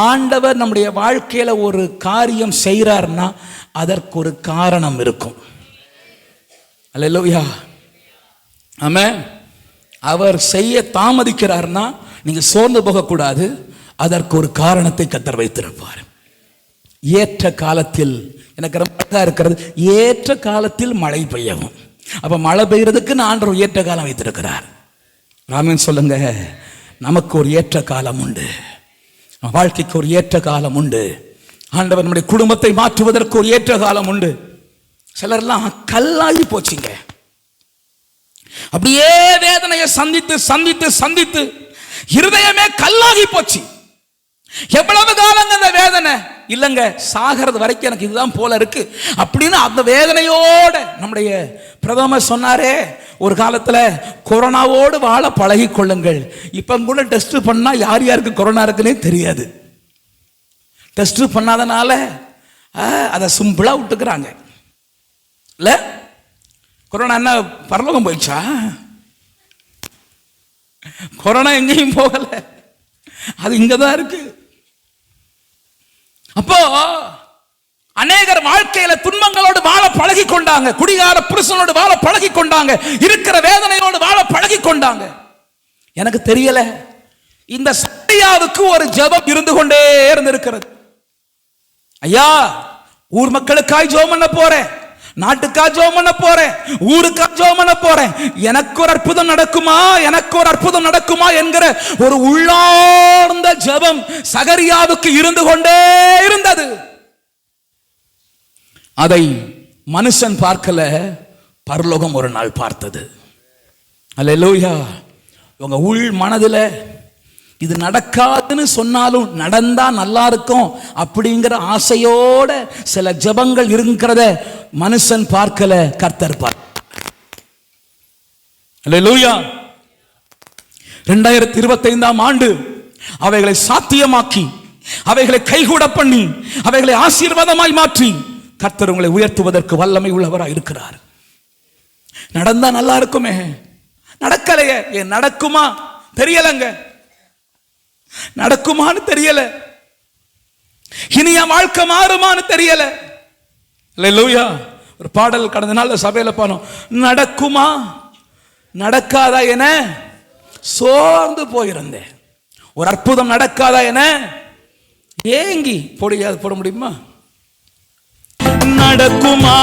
ஆண்டவர் நம்முடைய வாழ்க்கையில ஒரு காரியம் செய்யறார்னா அதற்கு ஒரு காரணம் இருக்கும். அல்லேலூயா. ஆமென். அவர் செய்ய தாமதிக்கிறார்னா நீங்க சோர்ந்து போக கூடாது, அதற்கு ஒரு காரணத்தை கர்த்தர் வைத்திருப்பார். ஏற்ற காலத்தில், எனக்கு ரொம்ப அழகா இருக்கிறது, ஏற்ற காலத்தில் மழை பெய்யவும். அப்ப மழை பெய்யறதுக்கு ஆண்டவர் ஏற்ற காலம் வைத்திருக்கிறார். ஆமென் சொல்லுங்க. நமக்கு ஒரு ஏற்ற காலம் உண்டு, வாழ்க்கைக்கு ஒரு ஏற்ற காலம் உண்டு. ஆண்டவர் நம்முடைய குடும்பத்தை மாற்றுவதற்கு ஒரு ஏற்ற காலம் உண்டு. சிலர்லாம் கல்லாகி போச்சுங்க, அப்படியே வேதனையை சந்தித்து சந்தித்து சந்தித்து இருதயமே கல்லாகி போச்சு. எவ்வளவு காலங்க அந்த வேதனை இல்லைங்க, சாகிறது வரைக்கும் எனக்கு இதுதான் போல இருக்கு அப்படின்னு அந்த வேதனையோட நம்முடைய பிரதமர் சொன்னாரே, ஒரு காலத்துல கொரோனாவோடு வாழ பழகி கொள்ளுங்கள். இப்ப கூட டெஸ்ட் பண்ணா யார் யாருக்கு கொரோனா இருக்குன்னே தெரியாது. டெஸ்ட் பண்ணாதனால அதை சிம்பிளா விட்டுக்கிறாங்க. இல்ல கொரோனா என்ன பரலோகம் போயிடுச்சா? கொரோனா எங்கேயும் போகல, அது இங்கதான் இருக்கு. அப்போ அநேகர் வாழ்க்கையில துன்பங்களோடு வாழ பழகி கொண்டாங்க, குடிகார புருஷனோடு வாழ பழகி கொண்டாங்க, இருக்கிற வேதனையோடு வாழ பழகி கொண்டாங்க. எனக்கு தெரியல, இந்த சத்தியாவுக்கு ஒரு ஜெபம் இருந்து கொண்டே இருந்திருக்கிறது. ஐயா ஊர் மக்களுக்காய் ஜெபம் பண்ண போறேன், நாட்டுக்காக ஜெபம் பண்ண போறேன், ஊருக்காக ஜெபம் பண்ண போறேன், எனக்கு ஒரு அற்புதம் நடக்குமா, எனக்கு ஒரு அற்புதம் நடக்குமா என்கிற ஒரு உள்ளார்ந்த ஜெபம் சகரியாவுக்கு இருந்து கொண்டே இருந்தது. அதை மனுஷன் பார்க்கல, பரலோகம் ஒரு நாள் பார்த்தது. அல்லேலூயா. உங்க உள் மனதில் இது நடக்காதுன்னு சொன்னாலும் நடந்தா நல்லா இருக்கும் அப்படிங்கிற ஆசையோட சில ஜெபங்கள் இருக்கிறத மனுஷன் பார்க்கல, கர்த்தர் பார்க்க. அல்லேலூயா. 2025ஆம் ஆண்டு அவைகளை சாத்தியமாக்கி, அவைகளை கைகூட பண்ணி, அவைகளை ஆசீர்வாதமாய் மாற்றி கர்த்தர் உங்களை உயர்த்துவதற்கு வல்லமை உள்ளவராய் இருக்கிறார். நடந்தா நல்லா இருக்குமே, நடக்கலையே. ஏன் நடக்குமா தெரியலங்க, நடக்குமான்னு தெரியல. இனி என் வாழ்க்கை மாறுமான்னு தெரியல. அல்லேலூயா. ஒரு பாடல் கடந்த நாள் சபையில பானோம், நடக்குமா நடக்காதா என சோர்ந்து போயிருந்தேன். ஒரு அற்புதம் நடக்காதா என ஏங்கி போட முடியுமா? நடக்குமா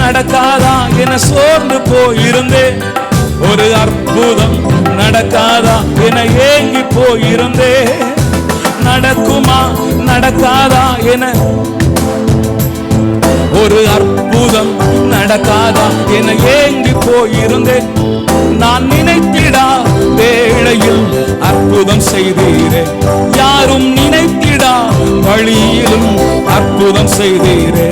நடக்காதா என சோர்ந்து போயிருந்தேன். ஒரு அற்புதம் நடக்காதா என ஏங்கி போயிருந்தேன். நடக்குமா நடக்காதா என, ஒரு அற்புதம் நடக்காதா என ஏங்கி போயிருந்தேன். நான் நினைத்திடா வேளையில் அற்புதம் செய்தீரே. யாரும் நினைத்திடா வழியிலும் அற்புதம் செய்தீரே.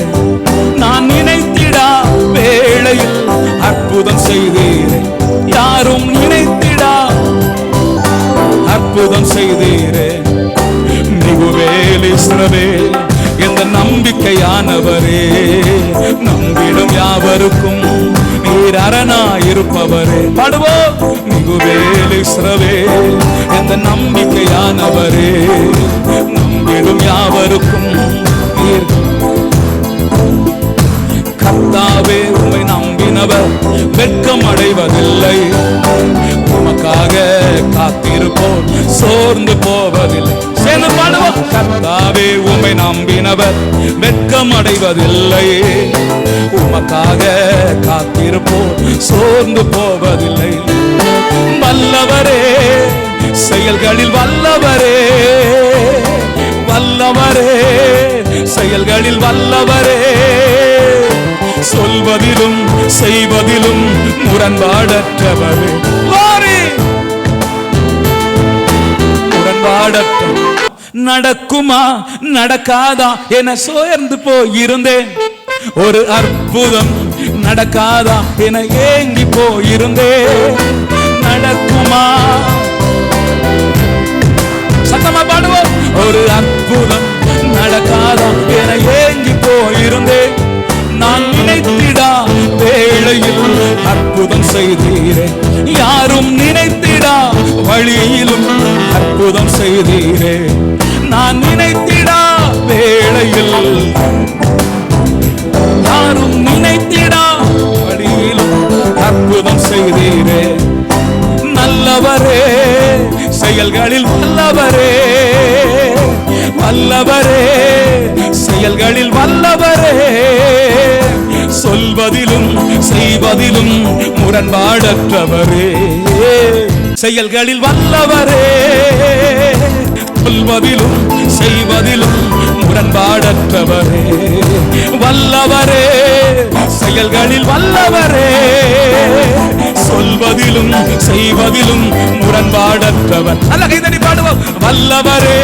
நான் நினைத்திடா வேளையில் அற்புதம் செய்தீரே. யாரும் நினைத்திடா அற்புதம் செய்தீரே. மிகுவேல் இஸ்ரவேல் எந்த நம்பிக்கையானவரே. நம்பிடும் யாவருக்கும் நீர் அரணாயிருப்பவரே. பாடுவோம். மிகுவேல் இஸ்ரவேல் எந்த நம்பிக்கையானவரே. நம்பிடும் யாவருக்கும் நீர். கர்த்தாவே உம்மை நம்பினவர் வெட்கம் அடைவதில்லை. உமக்காக காத்திருப்போம் சோர்ந்து போவதில்லை. சேர்ந்து பாடுவோம். கர்த்தாவே உம்மை நம்பினவர் வெட்கம் அடைவதில்லை. உமக்காக காத்திருப்போம் சோர்ந்து போவதில்லை. வல்லவரே செயல்களில் வல்லவரே. வல்லவரே செயல்களில் வல்லவரே. சொல்வதிலும் செய்வதிலும் முரண்பாடற்றவரே. முரண்பாடற்ற. நடக்குமா நடக்காதா என சோர்ந்து போயிருந்தேன். ஒரு அற்புதம் நடக்காதா என ஏங்கி போயிருந்தேன். நடக்குமா, சத்தமா பாடுவோம். ஒரு அற்புதம் நடக்காதா என ஏங்கி போயிருந்தேன். நான் நினைத்திடா வேளையில் அற்புதம் செய்தீரே. யாரும் நினைத்திடா வழியிலும் அற்புதம் செய்தீரே. நான் நினைத்திடா வேளையில், யாரும் நினைத்திடா வழியிலும் அற்புதம் செய்தீரே. நல்லவரே செயல்களில் வல்லவரே. வல்லவரே செயல்களில் வல்லவரே. சொல்வதிலும் செய்வதிலும் முரண்பாடற்றவரே. செயல்களில் வல்லவரே. சொல்வதிலும் செய்வதிலும் முரண்பாடற்றவரே. வல்லவரே செயல்களில் வல்லவரே. சொல்வதிலும் செய்வதிலும் முரண்பாடற்றவர். நல்ல கைதடி பாடுவோம். வல்லவரே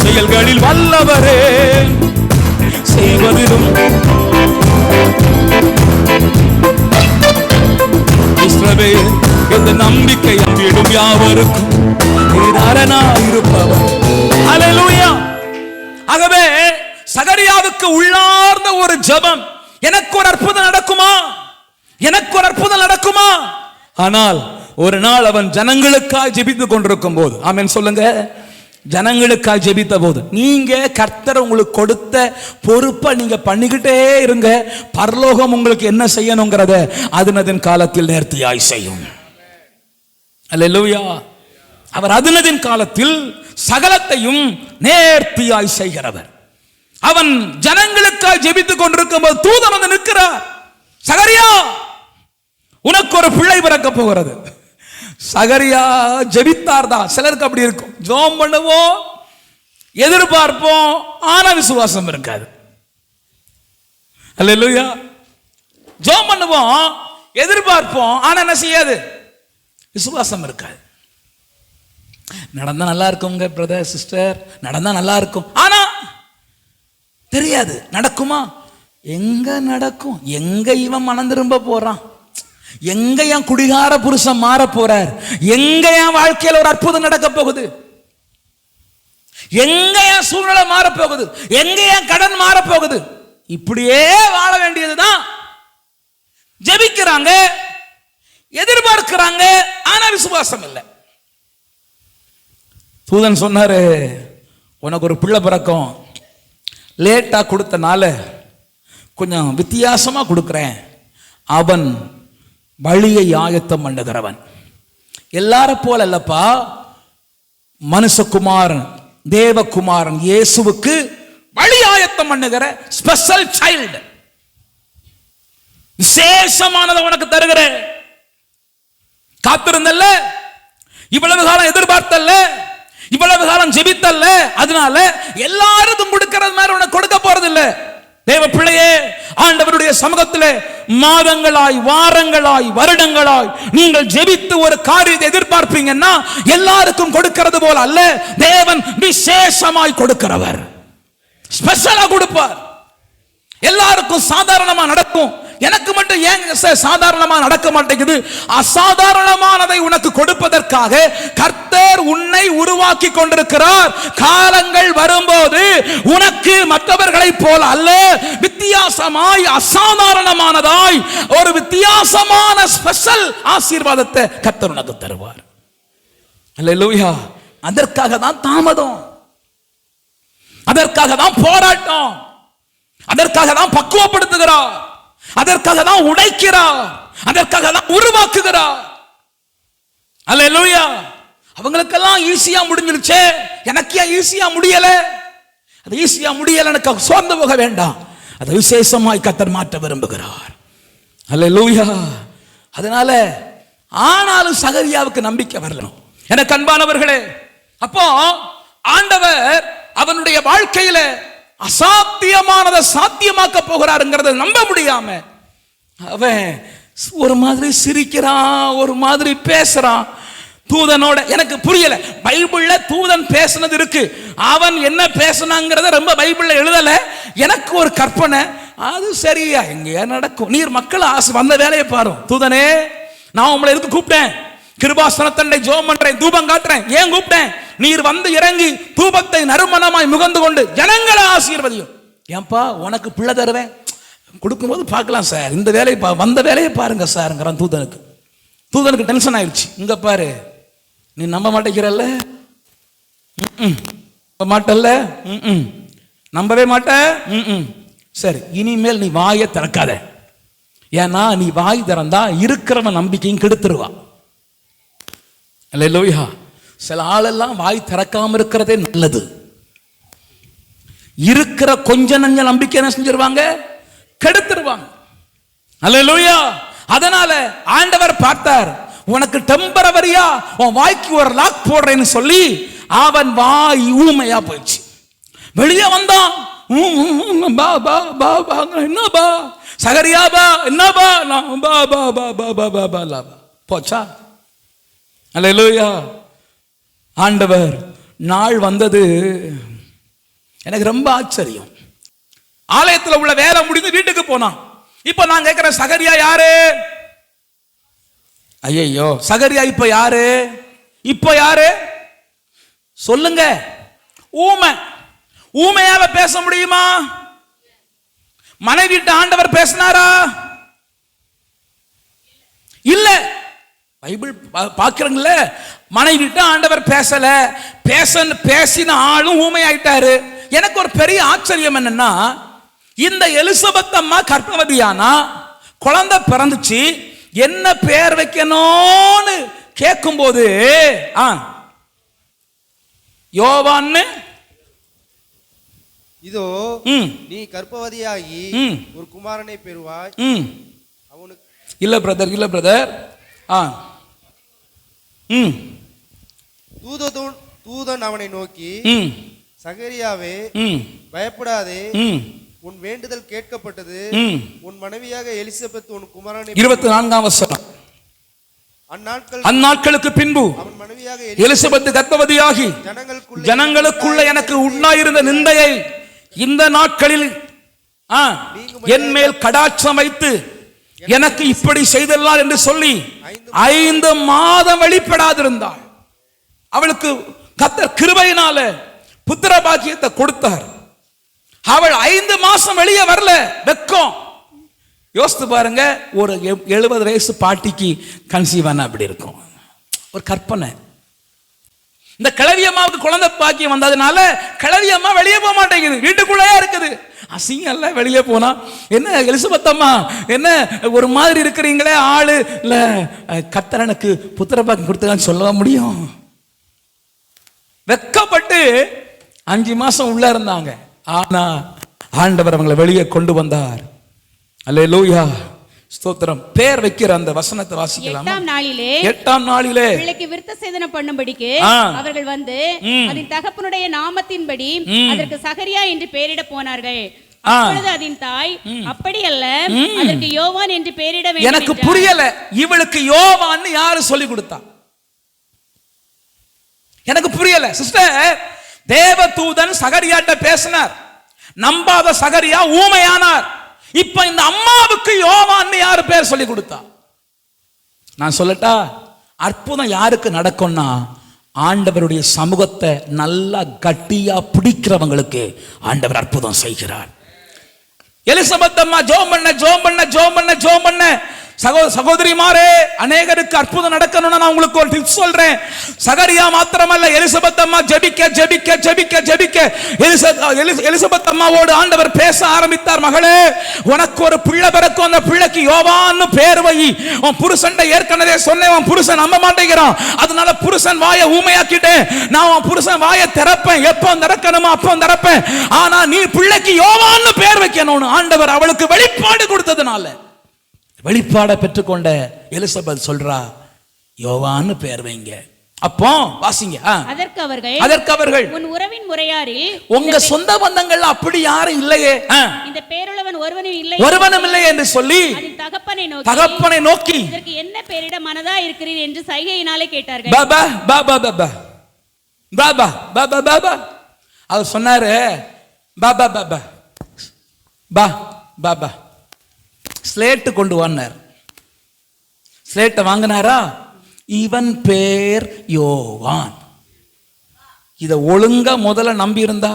செயல்களில் வல்லவரே. செய்வதிலும் இஸ்ரவேல் எந்த நம்பிக்கை அம்பிடும் யாவருக்கும் நீர் அரணாயிருப்பவர். அல்லேலூயா. ஆகவே சகரியாவுக்கு உள்ளார்ந்த ஒரு ஜெபம், எனக்கு ஒரு அற்புதம் நடக்குமா, எனக்கு ஒரு அற்புதம் நடக்குமா. ஆனால் ஒரு நாள் அவன் ஜனங்களுக்காக ஜெபித்துக் கொண்டிருக்கும் போது, ஆமென் சொல்லுங்க, ஜனங்களுக்காக ஜெபித்த போது, நீங்க கர்த்தர் உங்களுக்கு கொடுத்த பொறுப்பை நீங்க பண்ணிக்கிட்டே இருங்க, பரலோகம் உங்களுக்கு என்ன செய்யணுங்கிறத அதனதின் காலத்தில் நேர்த்தியாய் செய்யும். அல்லேலூயா. அவர் அதனதின் காலத்தில் சகலத்தையும் நேர்த்தியாய் செய்கிறவர். அவன் ஜனங்களுக்காக ஜெபித்துக் கொண்டிருக்கும் போது தூதன் வந்து நிற்கிறார். சகரியா, உனக்கு ஒரு பிள்ளை பிறக்க போகிறது. சகரியா ஜெபித்தார்தா. சிலருக்கு அப்படி இருக்கும், ஜெபம் பண்ணுவோம், எதிர்பார்ப்போம், ஆனா விசுவாசம் இருக்காது. அல்லேலூயா. ஜெபம் பண்ணுவோம், எதிர்பார்ப்போம், ஆனா என்ன செய்யாது? விசுவாசம் இருக்காது. நடந்தா நல்லா இருக்குங்க பிரதர் சிஸ்டர், நடந்தா நல்லா இருக்கும், ஆனா தெரியாது நடக்குமா? எங்க நடக்கும்? எங்க இவன் மனம் திரும்ப போறான்? எங்க என் குடிகார புருஷன் மாற போறார்? எங்க என் வாழ்க்கையில் ஒரு அற்புதம் நடக்க போகுது? எங்க என் சூழ்நிலை மாற போகுது? எங்க என் கடன் மாற போகுது? இப்படியே வாழ வேண்டியதுதான். ஜெபிக்கிறாங்க, எதிர்பார்க்கிறாங்க, ஆனா விசுவாசம் இல்லை. தூதன் சொன்னாரு, உனக்கு ஒரு பிள்ளை பிறக்கும், லேட்டா கொடுத்தனால கொஞ்சம் வித்தியாசமா கொடுக்கிறேன், அவன் வழியை ஆயத்தம் பண்ணுகிறவன். எல்லார போல அல்லப்பா, மனுஷகுமாரன் தேவகுமாரன் இயேசுவுக்கு வழி ஆயத்தம் பண்ணுகிற ஸ்பெஷல் சைல்டு, விசேஷமானதை உனக்கு தருகிறேன். காத்திருந்தல்ல, இவ்வளவு காலம் எதிர்பார்த்தல்ல, இவ்வளவு காலம் ஜெபித்தல்ல, அதனால எல்லாருக்கும் கொடுக்கிறது மாதிரி உனக்கு கொடுக்க போறது இல்ல. தேவ பிள்ளையே, ஆண்டவருடைய சமூகத்திலே மாதங்களாய், வாரங்களாய், வருடங்களாய் நீங்கள் ஜெபித்து ஒரு காரியத்தை எதிர்பார்ப்பீங்கன்னா எல்லாருக்கும் கொடுக்கிறது போல அல்ல. தேவன் விசேஷமாய் கொடுக்கிறவர், ஸ்பெஷலா கொடுப்பார். எல்லாருக்கும் சாதாரணமா நடக்கும், எனக்கு மட்டும் ஏன் சாதாரணமா நடக்க மாட்டேங்குது? அசாதாரணமானதை உனக்கு கொடுப்பதற்காக கர்த்தர் உன்னை உருவாக்கி கொண்டிருக்கிறார். காலங்கள் வரும்போது உனக்கு மற்றவர்களை போல அல்ல, வித்தியாசமாய், அசாதாரணமானதாய் ஒரு வித்தியாசமான ஸ்பெஷல் ஆசீர்வாதத்தை கர்த்தர் உனக்கு தருவார். அல்லேலூயா. அதற்காக தான் தாமதம், அதற்காக தான் போராட்டம், அதற்காக தான் பக்குவப்படுத்துகிறார், அதற்காக தான் உடைக்கிறார், அதற்காக தான் உருவாக்குகிறார். அல்லேலூயா. அவங்களுக்கெல்லாம் ஈஸியா முடிஞ்சிருச்சே, எனக்கு ஏன் ஈஸியா முடியல? அது ஈஸியா முடியல எனக்கு சோர்ந்து போக வேண்டாம், அதை விசேஷமாய் கர்த்தர் மாற்ற விரும்புகிறார். அல்லேலூயா. அதனால ஆனாலும் சகரியாவுக்கு நம்பிக்கை வரல. எனக்கு அன்பானவர்களே, அப்போ ஆண்டவர் அவனுடைய வாழ்க்கையில அசாத்தியமானதை சாத்தியமாக்க போகிறாருங்கிறத நம்ப முடியாம அவன் ஒரு மாதிரி சிரிக்கிறான், ஒரு மாதிரி பேசுறான் தூதனோட. எனக்கு புரியல, பைபிள்ல தூதன் பேசினது இருக்கு, அவன் என்ன பேசினாங்கிறத ரொம்ப பைபிள்ல எழுதல. எனக்கு ஒரு கற்பனை, அது சரியா எங்க நடக்கும்? நீர் மக்கள் ஆசை வந்த வேலையை பாரு. தூதனே, நான் உங்களை எதுக்கு கூப்பிட்டேன்? கிருபாசனத்தண்டை ஜெபம் பண்றேன், தூபம் காட்டுறேன். ஏன் கூப்பிட்டேன்? நீர் வந்து இறங்கி தூபத்தை நறுமணமாய் முகந்து கொண்டு ஜனங்களை ஆசீர்வதியும். ஏன்பா உனக்கு பிள்ளை தருவேன், கொடுக்கும்போது பார்க்கலாம் சார், இந்த வேலையை வந்த வேலையை பாருங்க சார்ங்கிறான் தூதனுக்கு. தூதனுக்கு டென்ஷன் ஆயிடுச்சு. இங்க பாரு, நீ நம்ப மாட்டேங்கிறல்ல, நம்ப மாட்டல்ல, நம்பவே மாட்ட. சரி, இனிமேல் நீ வாயை திறக்காத. ஏன்னா நீ வாய் திறந்தா இருக்கிறவன் நம்பிக்கையும் கெடுத்துருவா. அல்லேலூயா. சில ஆளெல்லாம் வாய் திறக்காம இருக்கிறதே நல்லது. இருக்கிற கொஞ்ச நஞ்ச நம்பிக்கை என்ன செஞ்சிருவாங்க? கெடுத்துருவாங்க. அல்லேலூயா. அதனால ஆண்டவர் பார்த்தார், உனக்கு டெம்பரவரியா உன் வாய்க்கு ஒரு லாக் போடுறேன்னு சொல்லி அவன் வாய் ஊமையா போயிடுச்சு. வெளியே வந்தான், பா பா பா பா, என்னபா சகரியாபா, என்னபா பா பா பா பா பா பா பா போச்சா. அல்லேலூயா. ஆண்டவர் நாள் வந்தது, எனக்கு ரொம்ப ஆச்சரியம். ஆலயத்தில் உள்ள வேலை முடிந்து வீட்டுக்கு போனான். இப்ப நான் கேட்கிறேன், சகரியா யாரு? ஐயோ, சகரியா இப்ப யாரு? இப்ப யாரு சொல்லுங்க? ஊமை. ஊமையால பேச முடியுமா? மனைவிட்ட ஆண்டவர் பேசினாரா? இல்ல. பைபிள் பாக்குறீங்கள, மனைவிட்ட ஆண்டவர் பேசல, பேசின ஆளும் ஊமையாயிட்டாரு. எனக்கு ஒரு பெரிய ஆச்சரியம் என்னன்னா, இந்த எலிசபெத் அம்மா கர்ப்பவதியானா, குழந்தை பிறந்துச்சு, என்ன பேர் வைக்கணும்னு கேட்கும் போது யோவான்னு,
இதோ நீ கர்ப்பவதியாகி ஒரு குமாரனை பெறுவாய். அவனுக்கு
இல்ல பிரதர், இல்ல பிரதர்.
தூதன் அவனை நோக்கி, சகரியாவே பயப்படாதே, உன் வேண்டுதல் கேட்கப்பட்டது. உன் மனைவியாக எலிசபெத் உன் குமாரனை
24ஆம் வசனம்.
அந்நாட்களுக்கு பின்பு
அவன் மனைவியாக எலிசபெத் கர்ப்பவதியாகி ஜனங்களுக்குள்ள எனக்கு உண்டாயிருந்த நிந்தையை இந்த நாட்களில் என் மேல் கடாட்சம் வைத்து எனக்கு இப்படி செய்தல்லார் என்று சொல்லி 5 மாதம் வெளிப்படாதிருந்தாள். அவளுக்கு கர்த்தர் கிருபையினால புத்திர பாக்கியத்தை கொடுத்தார். அவள் 5 மாசம் வெளியே வரல, வெக்கம். யோசித்து பாருங்க, ஒரு 70 வயசு பாட்டிக்கு கன்சீவ் ஆன அப்படி இருக்கும். ஒரு கற்பனை. இந்த கிழவி அம்மாவுக்கு குழந்தை பாக்கியம் வந்ததுனால கிழவி அம்மா வெளியே போக மாட்டேங்குது, வீட்டுக்குள்ளேயே இருக்குது. அசிங்கம் இல்ல, வெளியே போனா என்ன எலிசபெத் அம்மா என்ன ஒரு மாதிரி இருக்கிறீங்களே, ஆளு இல்ல கர்த்தர் எனக்கு புத்திர பாக்கியம் கொடுத்தான்னு சொல்ல முடியும்? வெக்கப்பட்டு 5 மாசம் உள்ள இருந்தாங்க. ஆனா ஆண்டவர் அவங்களை வெளியே கொண்டு வந்தார். அல்லேலூயா, ஸ்தோத்திரம். பேர் வைக்கிற அந்த வசனத்தை வாசிக்கலாம். 8ஆம் நாளிலே
பிள்ளைக்கு விருத்த சேதனம் பண்ணும்படிக்கு அவர்கள் வந்து அதன் தகப்பனுடைய நாமத்தின்படி அதற்கு சகரியா என்று பெயரிட போனார்கள். அப்பொழுது அதன் தாய் அப்படி அல்ல, அதற்கு யோவான் என்று பெயரிட வேண்டும்.
எனக்கு புரியல, இவளுக்கு யோவான் யாரு சொல்லி கொடுத்தா? எனக்கு புரியல சிஸ்டர். தேவதூதன் சகரியாட்ட பேசினார், நம்பாத சகரியா ஊமையானார். இப்ப இந்த அம்மாவுக்கு யோவான் யாரு பேர் சொல்லி கொடுத்தா? நான் சொல்லட்டா, அற்புதம் யாருக்கு நடக்கும்னா ஆண்டவருடைய சமூகத்தை நல்லா கட்டியா பிடிக்கிறவங்களுக்கு ஆண்டவர் அற்புதம் செய்கிறார். எலிசபெத் அம்மா ஜோம் பண்ண சகோதரிமாரே, அநேகருக்கு அற்புதம் நடக்கணும்னா நான் உங்களுக்கு ஒரு டிப்ஸ் சொல்றேன். சகரியா மாத்திரமல்ல, எலிசபெத் அம்மா ஜெபிக்க எலிசபெத் அம்மாவோடு ஆண்டவர் பேச ஆரம்பித்தார். மகளே, உனக்கு ஒரு பிள்ளை பிறக்கும், அந்த பிள்ளைக்கு யோவான்னு பேர் வை. உன் புருஷன் ஏற்கனவே சொன்னேன், உன் புருஷன் நம்ப மாட்டேங்கிறான், அதனால புருஷன் வாயை ஊமையாக்கிட்டேன். நான் உன் புருஷன் வாயை திறப்பேன், எப்போ திறக்கணுமோ அப்போ திறப்பேன். ஆனா நீ பிள்ளைக்கு யோவான்னு பேர் வைக்கணும்னு ஆண்டவர் அவளுக்கு வெளிப்பாடு கொடுத்ததுனால வெளிப்பாடை பெற்றுக்கொண்ட எலிசபெத் சொல்றா, யோவான்னு பேர் வைங்க. அப்போ வாசிங்க. அதற்கு அவர்கள்
உன் உறவின் முறையாரில்
உங்க சொந்த பந்தங்கள் அப்படி யாரும் இல்லையே,
இந்த பேருள்ளவன்
ஒருவனும் இல்லை என்று சொல்லி தகப்பனை நோக்கி
இதற்கு என்ன பெயரிட மனதா இருக்கிறீர் என்று சைகையினாலே கேட்டார்கள்.
பாபா பாபா பாபா பாபா பாபா பாபா அவர் சொன்னாரு, பாபா பாபா பா பாபா ஸ்லேட்டு கொண்டு வந்தார். ஸ்லேட்டை வாங்கினாரா, இவன் பேர் யோவான். இத ஒழுங்கா முதல்ல நம்பி இருந்தா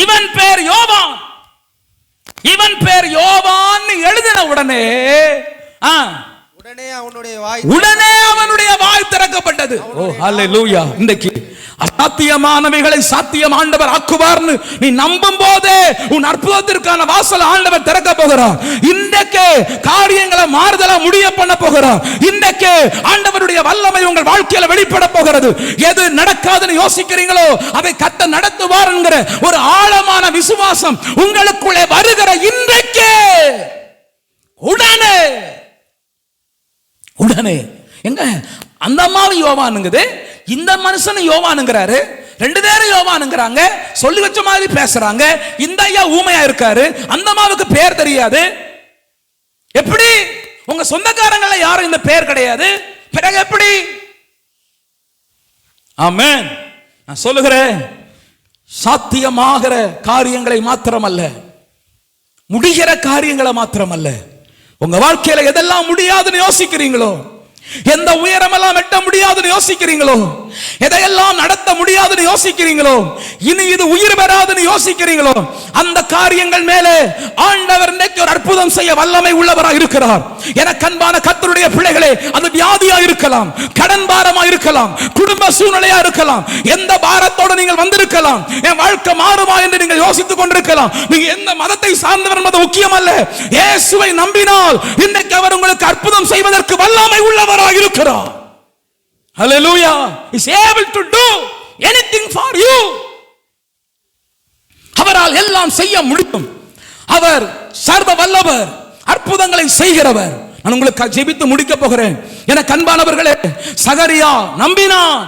இவன் பேர் யோவான், இவன் பேர் யோவான் எழுதின உடனே உடனே அவனுடைய வாய் திறக்கப்பட்டது. ஓ ஹல்லேலூயா. இன்றைக்கு அசாத்தியமானவைகளை சாத்தியம் ஆண்டவர் ஆக்குவார்னு நீ நம்பும் போதே உன் அற்புதத்திற்கான வாசல் ஆண்டவர் திறக்க போகிறார். இன்றைக்கு காரியங்களை மாறுதலா முடிய பண்ண போகிறார். இன்றைக்கு ஆண்டவருடைய வல்லமை உங்கள் வாழ்க்கையில வெளிப்பட போகிறது. எது நடக்காதுன்னு யோசிக்கிறீங்களோ அதை கர்த்தர் நடத்துவார் என்கிற ஒரு ஆழமான விசுவாசம் உங்களுக்குள்ளே வருகிற இன்றைக்கு உடனே எங்க அந்த அம்மாவும் யோவானுங்குது, இந்த மனுஷனும் யோவானுங்கிறாரு, 2 பேரும் யோவானுங்கிறாங்க, சொல்லி வச்ச மாதிரி பேசுறாங்க. இந்த ஐயா ஊமையா இருக்காரு, அந்த அம்மாவுக்கு பேர் தெரியாது. எப்படி உங்க சொந்தக்காரங்கள யாரும் இந்த பேர் கிடையாது, பிறகு எப்படி? ஆமென். நான் சொல்லுகிறேன், சாத்தியமாகிற காரியங்களை மாத்திரமல்ல, முடிகிற காரியங்களை மாத்திரமல்ல, உங்க வாழ்க்கையில எதெல்லாம் முடியாதுன்னு யோசிக்கிறீங்களோ, எந்த உயரமெல்லாம் எட்ட முடியாதுன்னு யோசிக்கிறீங்களோ, எதையெல்லாம் நடத்த முடியாதுன்னு யோசிக்கிறீங்களோ, இனி இது உயிர் பெறாதுன்னு யோசிக்கிறீங்களோ, அந்த காரியங்கள் மேலே ஆண்டவர் இன்னைக்கு ஒரு அற்புதம் செய்ய வல்லமை உள்ளவராக இருக்கிறார். எனக்கு அன்பான கர்த்தருடைய பிள்ளைகளே, அது வியாதியா இருக்கலாம், கடன் பாரமா இருக்கலாம், குடும்ப சூழ்நிலையா இருக்கலாம், எந்த பாரத்தோடு நீங்கள் வந்திருக்கலாம், என் வாழ்க்கை மாறுமா என்று நீங்கள் யோசித்துக் கொண்டிருக்கலாம். நீங்க எந்த மதத்தை சார்ந்தவர் என்பது முக்கியம் அல்ல. இயேசுவை நம்பினால் இன்னைக்கு அவர் உங்களுக்கு அற்புதம் செய்வதற்கு வல்லமை உள்ளவராக இருக்கிறார். Hallelujah. He is able to do anything for you. அவரால் எல்லாம் செய்ய முடியும். அவர் சர்வ வல்லவர், அற்புதங்களை செய்கிறவர். நான் உங்களுக்கு ஜெபித்து முடிக்க போகிறேன். எனக்கு அன்பானவர்களே, சகரியா நம்பினான்,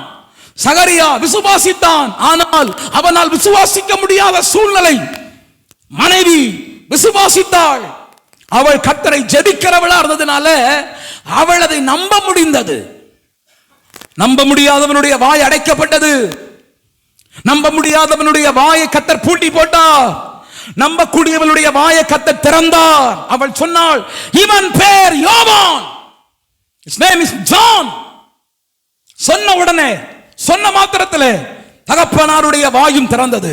சகரியா விசுவாசித்தான், ஆனால் அவனால் விசுவாசிக்க முடியாத சூழ்நிலை. மனைவி விசுவாசித்தாள், அவள் கர்த்தரை ஜெபிக்கிறவளா இருந்ததுனால அவள் அதை நம்ப முடிந்தது. நம்ப முடியாதவனுடைய வாய் அடைக்கப்பட்டது. நம்ப முடியாதவனுடைய வாயை கர்த்தர் பூட்டி போட்டார். நம்பக்கூடியவனுடைய வாயை கர்த்தர் திறந்தார். அவள் சொன்னாள், இவன் பேர் யோவான், his name is John. சொன்ன உடனே, சொன்ன மாத்திரத்திலே தகப்பனாருடைய வாயும் திறந்தது.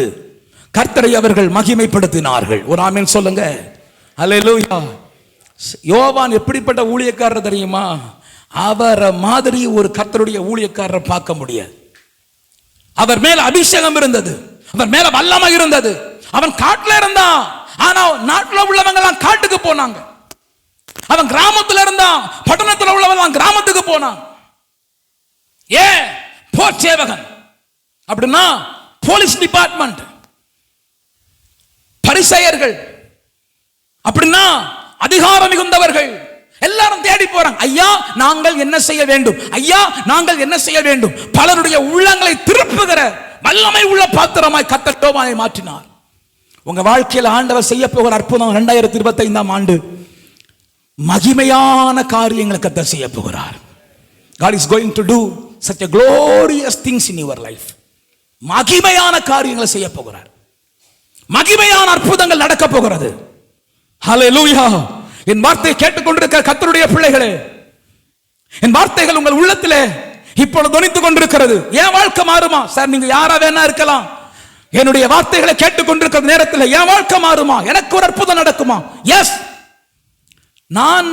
கர்த்தரை அவர்கள் மகிமைப்படுத்தினார்கள். ஒரு ஆமென் சொல்லுங்க. அல்லேலூயா. யோவான் எப்படிப்பட்ட ஊழியக்காரர் தெரியுமா? அவரை மாதிரி ஒரு கர்த்தருடைய ஊழியக்காரரை பார்க்க முடியாது. அவர் மேல அபிஷேகம் இருந்தது, அவர் மேல வல்லமை இருந்தது. அவன் காட்டுல இருந்தான், ஆனா நாட்டுல உள்ளவங்க எல்லாம் காட்டுக்கு போனாங்க. அவன் கிராமத்துல இருந்தான், பட்டணத்துல உள்ளவங்க கிராமத்துக்கு போனான். ஏன்? போர் சேவகன் அப்படின்னா போலீஸ் டிபார்ட்மெண்ட், பரிசேயர்கள் அப்படின்னா அதிகாரம் மிகுந்தவர்கள் எல்லாரும் தேடி போறாங்க. ஐயா நாங்கள் என்ன செய்ய வேண்டும், ஐயா நாங்கள் என்ன செய்ய வேண்டும். பலருடைய உள்ளங்களை திருப்புகிற வல்லமை உள்ள பாத்திரமாய் கர்த்தர் யோவானை மாற்றினார். உங்க வாழ்க்கையில் ஆண்டவர் செய்ய போகிற அற்புதம் 2025 ஆண்டு மகிமையான காரியங்களை கர்த்தர் செய்ய போகிறார். God is going to do such a glorious things in your life. மகிமையான காரியங்களை செய்ய போகிறார். மகிமையான அற்புதங்கள் நடக்க போகிறது. ஹல்லேலூயா. என் வார்த்தையை கேட்டுக்கொண்டிருக்கிற கர்த்தருடைய பிள்ளைகளே, என் வார்த்தைகள் உங்கள் உள்ளத்திலே இப்பொழுது தொனித்துக் கொண்டிருக்கிறது. என் வாழ்க்கை மாறுமா? சார் நீங்க யாரா வேணா இருக்கலாம். என்னுடைய வார்த்தைகளை கேட்டுக்கொண்டிருக்கிற நேரத்தில் என் வாழ்க்கை மாறுமா? எனக்கு ஒரு அற்புதம் நடக்குமா? எஸ். நான்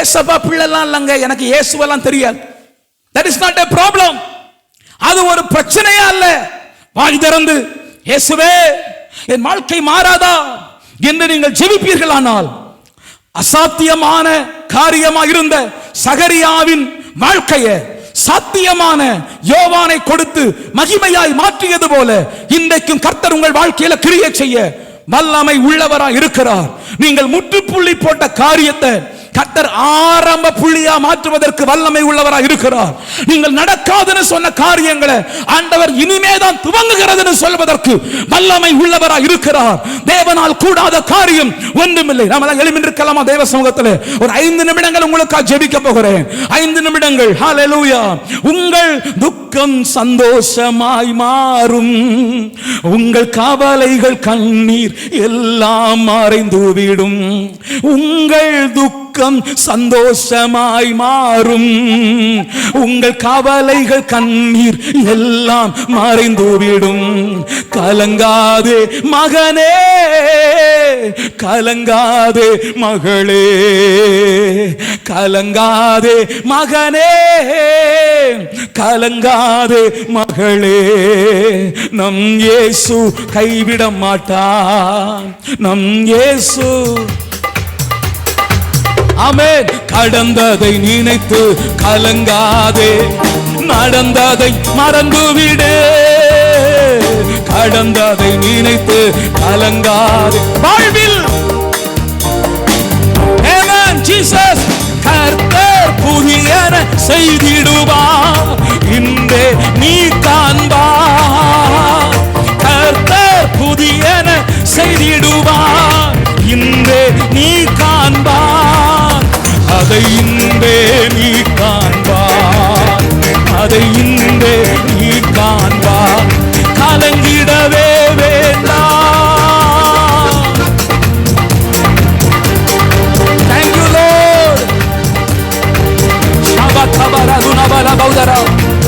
ஏசப்பா பிள்ளைலாம் இல்லைங்க, எனக்கு இயேசுவெல்லாம் தெரியாது. That is not a problem. அது ஒரு பிரச்சனையா அல்ல. வாய் திறந்து இயேசுவே என் வாழ்க்கை மாறாதா என்று நீங்கள் ஜெபிப்பீர்களானால், அசாத்தியமான காரியமா இருந்த சகரியாவின் வாழ்க்கையை சாத்தியமான யோவானை கொடுத்து மகிமையாய் மாற்றியது போல இன்றைக்கும் கர்த்தர் உங்கள் வாழ்க்கையில கிரியை செய்ய வல்லமை உள்ளவராய் இருக்கிறார். நீங்கள் முற்றுப்புள்ளி போட்ட காரியத்தை கர்த்தர் ஆரம்ப புள்ளியா மாற்றுவதற்கு வல்லமை உள்ளவராய் இருக்கிறார். நீங்கள் நடக்காதுன்னு சொன்ன காரியங்களை ஆண்டவர் இனிமேதான் துவங்குகிறதுன்னு சொல்வதற்கு வல்லமை உள்ளவராய் இருக்கிறார். தேவனால் கூடாத காரியம் ஒன்றுமில்லை. நாம எழுமின்றிருக்கலாமா தேவ சமூகத்தில்? ஒரு 5 நிமிடங்கள் உங்களுக்காக ஜெபிக்க போகிறேன். 5 நிமிடங்கள். ஹல்லேலூயா. உங்கள் துக்கம் சந்தோஷமாய் மாறும், உங்கள் கவலைகள் கண்ணீர் எல்லாம் மறைந்துவிடும். உங்கள் துக்கம் சந்தோஷமாய் மாறும், உங்கள் கவலைகள் கண்ணீர் எல்லாம் மறைந்துவிடும். கலங்காதே மகனே, கலங்காதே மகளே, கலங்காதே மகனே, கலங்காதே மகளே. நம் இயேசு கைவிட மாட்டான். நம் இயேசு ஆமென். கடந்ததை நினைத்து கலங்காதே, நடந்ததை மறந்துவிடு. கடந்ததை நினைத்து கலங்காதே. வாழ்வில் ஆமென் ஜீசஸ் கர்த்தர் புதியன செய்திடுவார். இன்றே நீ காண்பார். கர்த்தர் புதியன செய்திடுவார். இன்றே நீ காண்பார். அதை இன்றே நீ காண்பார். அதை இன்றே நீ காண்பார். கலங்கிடவே வேண்டாம். Thank you Lord.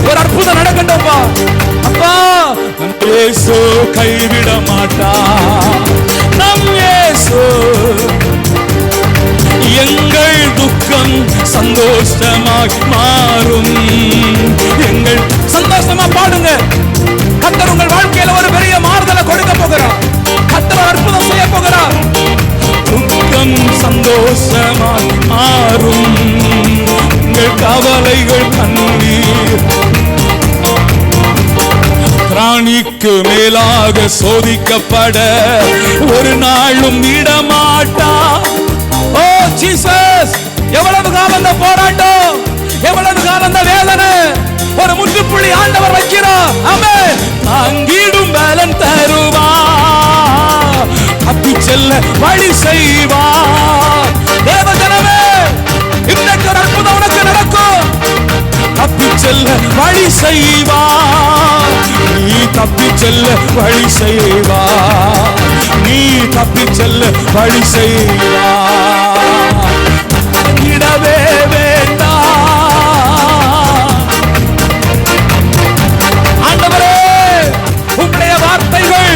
ஒரு அற்புதம் நடக்கட்டும்பா. அப்பா இயேசு கைவிட மாட்டார். நம் இயேசு எங்கள் துக்கம் சந்தோஷமாய் மாறும். எங்கள் சந்தோஷமா பாடுங்க. கர்த்தர் உங்கள் வாழ்க்கையில ஒரு பெரிய மாறுதலை கொடுக்க போகிறார். கர்த்தர் அற்புதம் செய்ய போகிறார். துக்கம் சந்தோஷமாய் மாறும், உங்கள் கவலைகள் கண்ணீர் பிராணிக்கு மேலாக சோதிக்கப்பட ஒரு நாளும் விடமாட்டா. ஓ ஜீசஸ், எவ்வளவு காலம் இந்த போராட்டம், எவ்வளவு காலம் இந்த வேதனை, ஒரு முற்றுப்புள்ளி ஆண்டவர் வைக்கிறார். செல்ல வழி செய்வார். தேவஜனமே, இன்னைக்கு ஒரு அற்புதம் உனக்கு நடக்கும். தப்பி செல்ல வழி செய்வார். நீ தப்பி செல்ல வழி செய்வார். நீ தப்பி செல்ல வழி செய்வார். இடவே வேண்டாம். ஆண்டவரே, உம்முடைய வார்த்தைகள்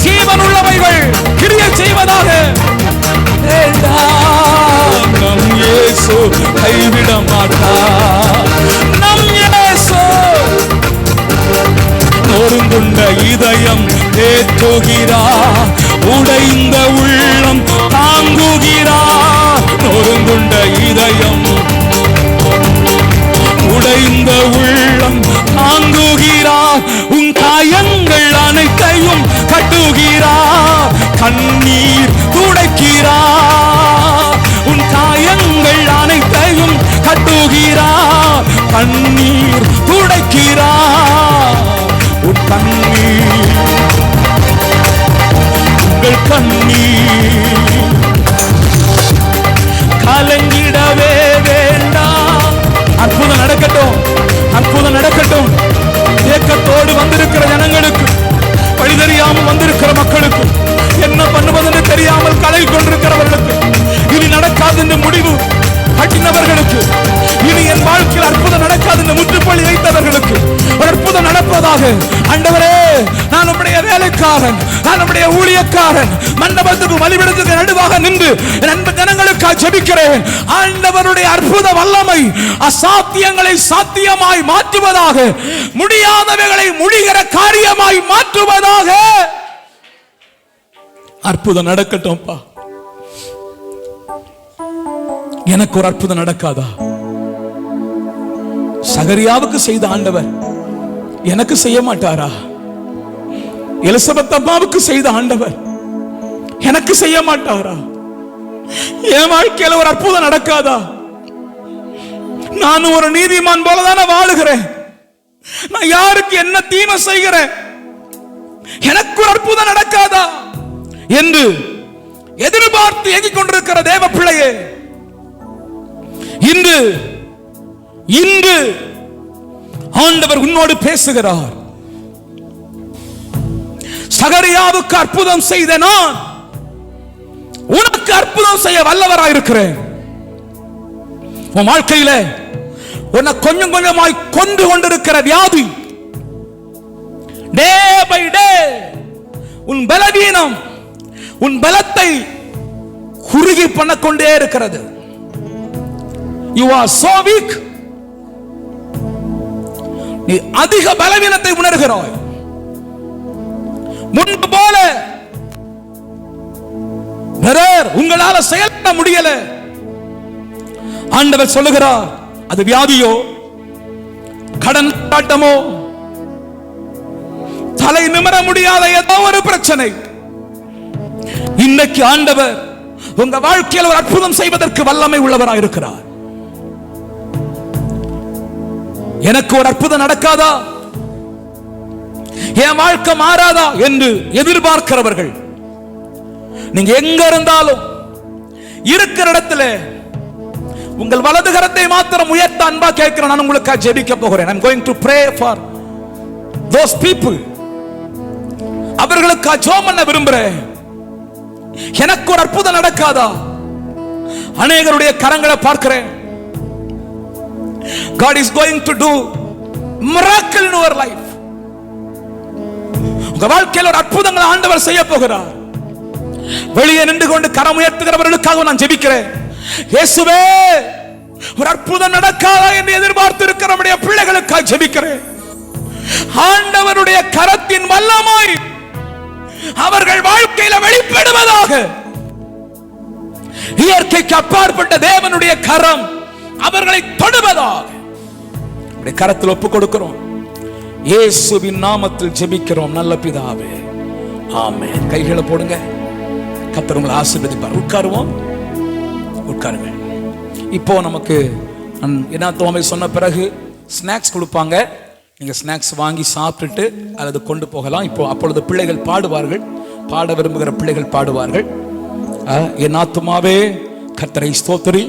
ஜீவன் உள்ளவைகள், கிரியை செய்வதாக. நம் இயேசு கைவிட மாட்டார். நம் இயேசு நொறுங்குண்ட இதயம் தேற்றுகிறார். உடைந்த உள்ளம் தாங்குகிறார். நொறுங்குண்ட இதயம், உடைந்த உள்ளம் தாங்குகிறார். உன் காயங்கள் அனைத்தையும் கட்டுகிறார். கண்ணீர் துடைக்கிறார். உன் காயங்கள் அனைத்தையும் கட்டுகிறார். கண்ணீர் துடைக்கிறார். உன் கண்ணீர், உங்கள் கண்ணீர் கலங்கிடவே வேண்டாம். அற்புதம் நடக்கட்டும், அற்புதம் நடக்கட்டும். ஏக்கத்தோடு வந்திருக்கிற ஜனங்களுக்கு, வழி தெரியாமல் வந்திருக்கிற மக்களுக்கு, என்ன பண்ணுவதென்று தெரியாமல் கலை கொண்டிருக்கிறவர்களுக்கு, இனி நடக்காது என்று முடிவு கட்டினவர்களுக்கு, இனி என் வாழ்க்கையில் அற்புதம் நடக்காது என்று முற்றுப்புள்ளி வைத்தவர்களுக்கு ஒரு அற்புதம் நடப்பதாக. ஆண்டவரே, நான் உம்முடைய வேலைக்காரன், நான் உம்முடைய ஊழியக்காரன், மண்டபத்துக்கு வழிபடுறதுக்கு நடுவாக நின்று என் அன்பு ஜனங்களுக்காக ஜெபிக்கிறேன். ஆண்டவருடைய அற்புத வல்லமை அசாத்தியங்களை சாத்தியமாய் மாற்றுவதாக, முடியாதவைகளை முடிகிற காரியமாய் மாற்றுவதாக. அற்புதம் நடக்கட்டும்பா. எனக்கு ஒரு அற்புதம் நடக்காதா? சகரியாவுக்கு செய்த ஆண்டவர் எனக்கு செய்ய மாட்டாரா? எலிசபெத் அம்மாவுக்கு செய்த ஆண்டவர் எனக்கு செய்ய மாட்டாரா? என் வாழ்க்கையில ஒரு அற்புதம் நடக்காதா? நான் ஒரு நீதிமான் போலதான வாழுகிறேன். நான் யாருக்கு என்ன தீமை செய்கிறேன்? எனக்கு ஒரு அற்புதம் நடக்காதா என்று எதிர்பார்த்து ஏங்கிக் கொண்டிருக்கிற தேவ பிள்ளையே, இன்று இன்று ஆண்டவர் உன்னோடு பேசுகிறார். சகரியாவுக்கு அற்புதம் செய்த நான் உனக்கு அற்புதம் செய்ய வல்லவராயிருக்கிறேன். உன் வாழ்க்கையில உன்னை கொஞ்சம் கொஞ்சமாய் கொண்டு கொண்டிருக்கிற வியாதி, டே பை டே உன் பலவீனம் உன் பலத்தை குறுகி பண்ண கொண்டே இருக்கிறது. You are so weak. நீ அதிக பலவீனத்தை உணர்கிறாய். முன்பு போல உங்களால செயல்பட முடியல. ஆண்டவர் சொல்லுகிறார், அது வியாதியோ, கடன் காட்டமோ, தலை நிமிர முடியாத ஏதோ ஒரு பிரச்சனை. இன்னைக்கு ஆண்டவர் உங்க வாழ்க்கையில் ஒரு அற்புதம் செய்வதற்கு வல்லமை உள்ளவராக இருக்கிறார். எனக்கு ஒரு அற்புதம் நடக்காதா, என் வாழ்க்கை மாறாதா என்று எதிர்பார்க்கிறவர்கள், நீங்க எங்க இருந்தாலும் இருக்கிற இடத்துல உங்கள் வலது கரத்தை மாத்திரம் உயர்த்த அன்பா கேட்கிறேன். நான் உங்களுக்கு ஜெபிக்க போகிறேன். I'm going to pray for those people. அவர்களுக்கு ஜெபம் பண்ண விரும்புறேன். எனக்கு ஒரு அற்புதம் நடக்காதா? அநேகருடைய கரங்களை பார்க்கிறேன். God is going to do miracle in your life. உங்க வாழ்க்கையில் ஒரு அற்புதங்களை ஆண்டவர் செய்ய போகிறார். வெளியே நின்று கொண்டு கரம் உயர்த்துகிறவர்களுக்காக நான் ஜெபிக்கிறேன். இயேசுவே, ஒரு அற்புதம் நடக்காதா என்று எதிர்பார்த்து இருக்கிற நம்முடைய பிள்ளைகளுக்காக ஜெபிக்கிறேன். ஆண்டவருடைய கரத்தின் வல்லமை அவர்கள் வாழ்க்கையில வெளிப்படுவதாக. இயற்கைக்கு அப்பாற்பட்ட தேவனுடைய கரம் அவர்களை தொடுவதாக கரத்தில் ஒப்புக் கொடுக்கிறோம். இயேசுவின் நாமத்தில் ஜெபிக்கிறோம் நல்ல பிதாவே, ஆமென். கைகளை போடுங்க. கர்த்தர் உங்களை ஆசீர்வதிப்பார். உட்காருவோம், உட்காருங்க. இப்போ நமக்கு என்ன தோமை சொன்ன பிறகு ஸ்நாக்ஸ் கொடுப்பாங்க. நீங்க ஸ்நாக்ஸ் வாங்கி சாப்பிட்டுட்டு அல்லது கொண்டு போகலாம். இப்போ அப்பொழுது பிள்ளைகள் பாடுவார்கள். பாட விரும்புகிற பிள்ளைகள் பாடுவார்கள். என் ஆத்துமாவே கர்த்தரை ஸ்தோத்திரி,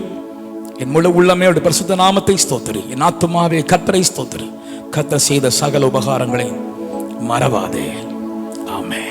என் முழு உள்ளமே அவருடைய பரிசுத்த நாமத்தை ஸ்தோத்திரி. என் ஆத்துமாவே கர்த்தரை ஸ்தோத்திரி, கர்த்தர் செய்த சகல உபகாரங்களை மறவாதே. ஆமென்.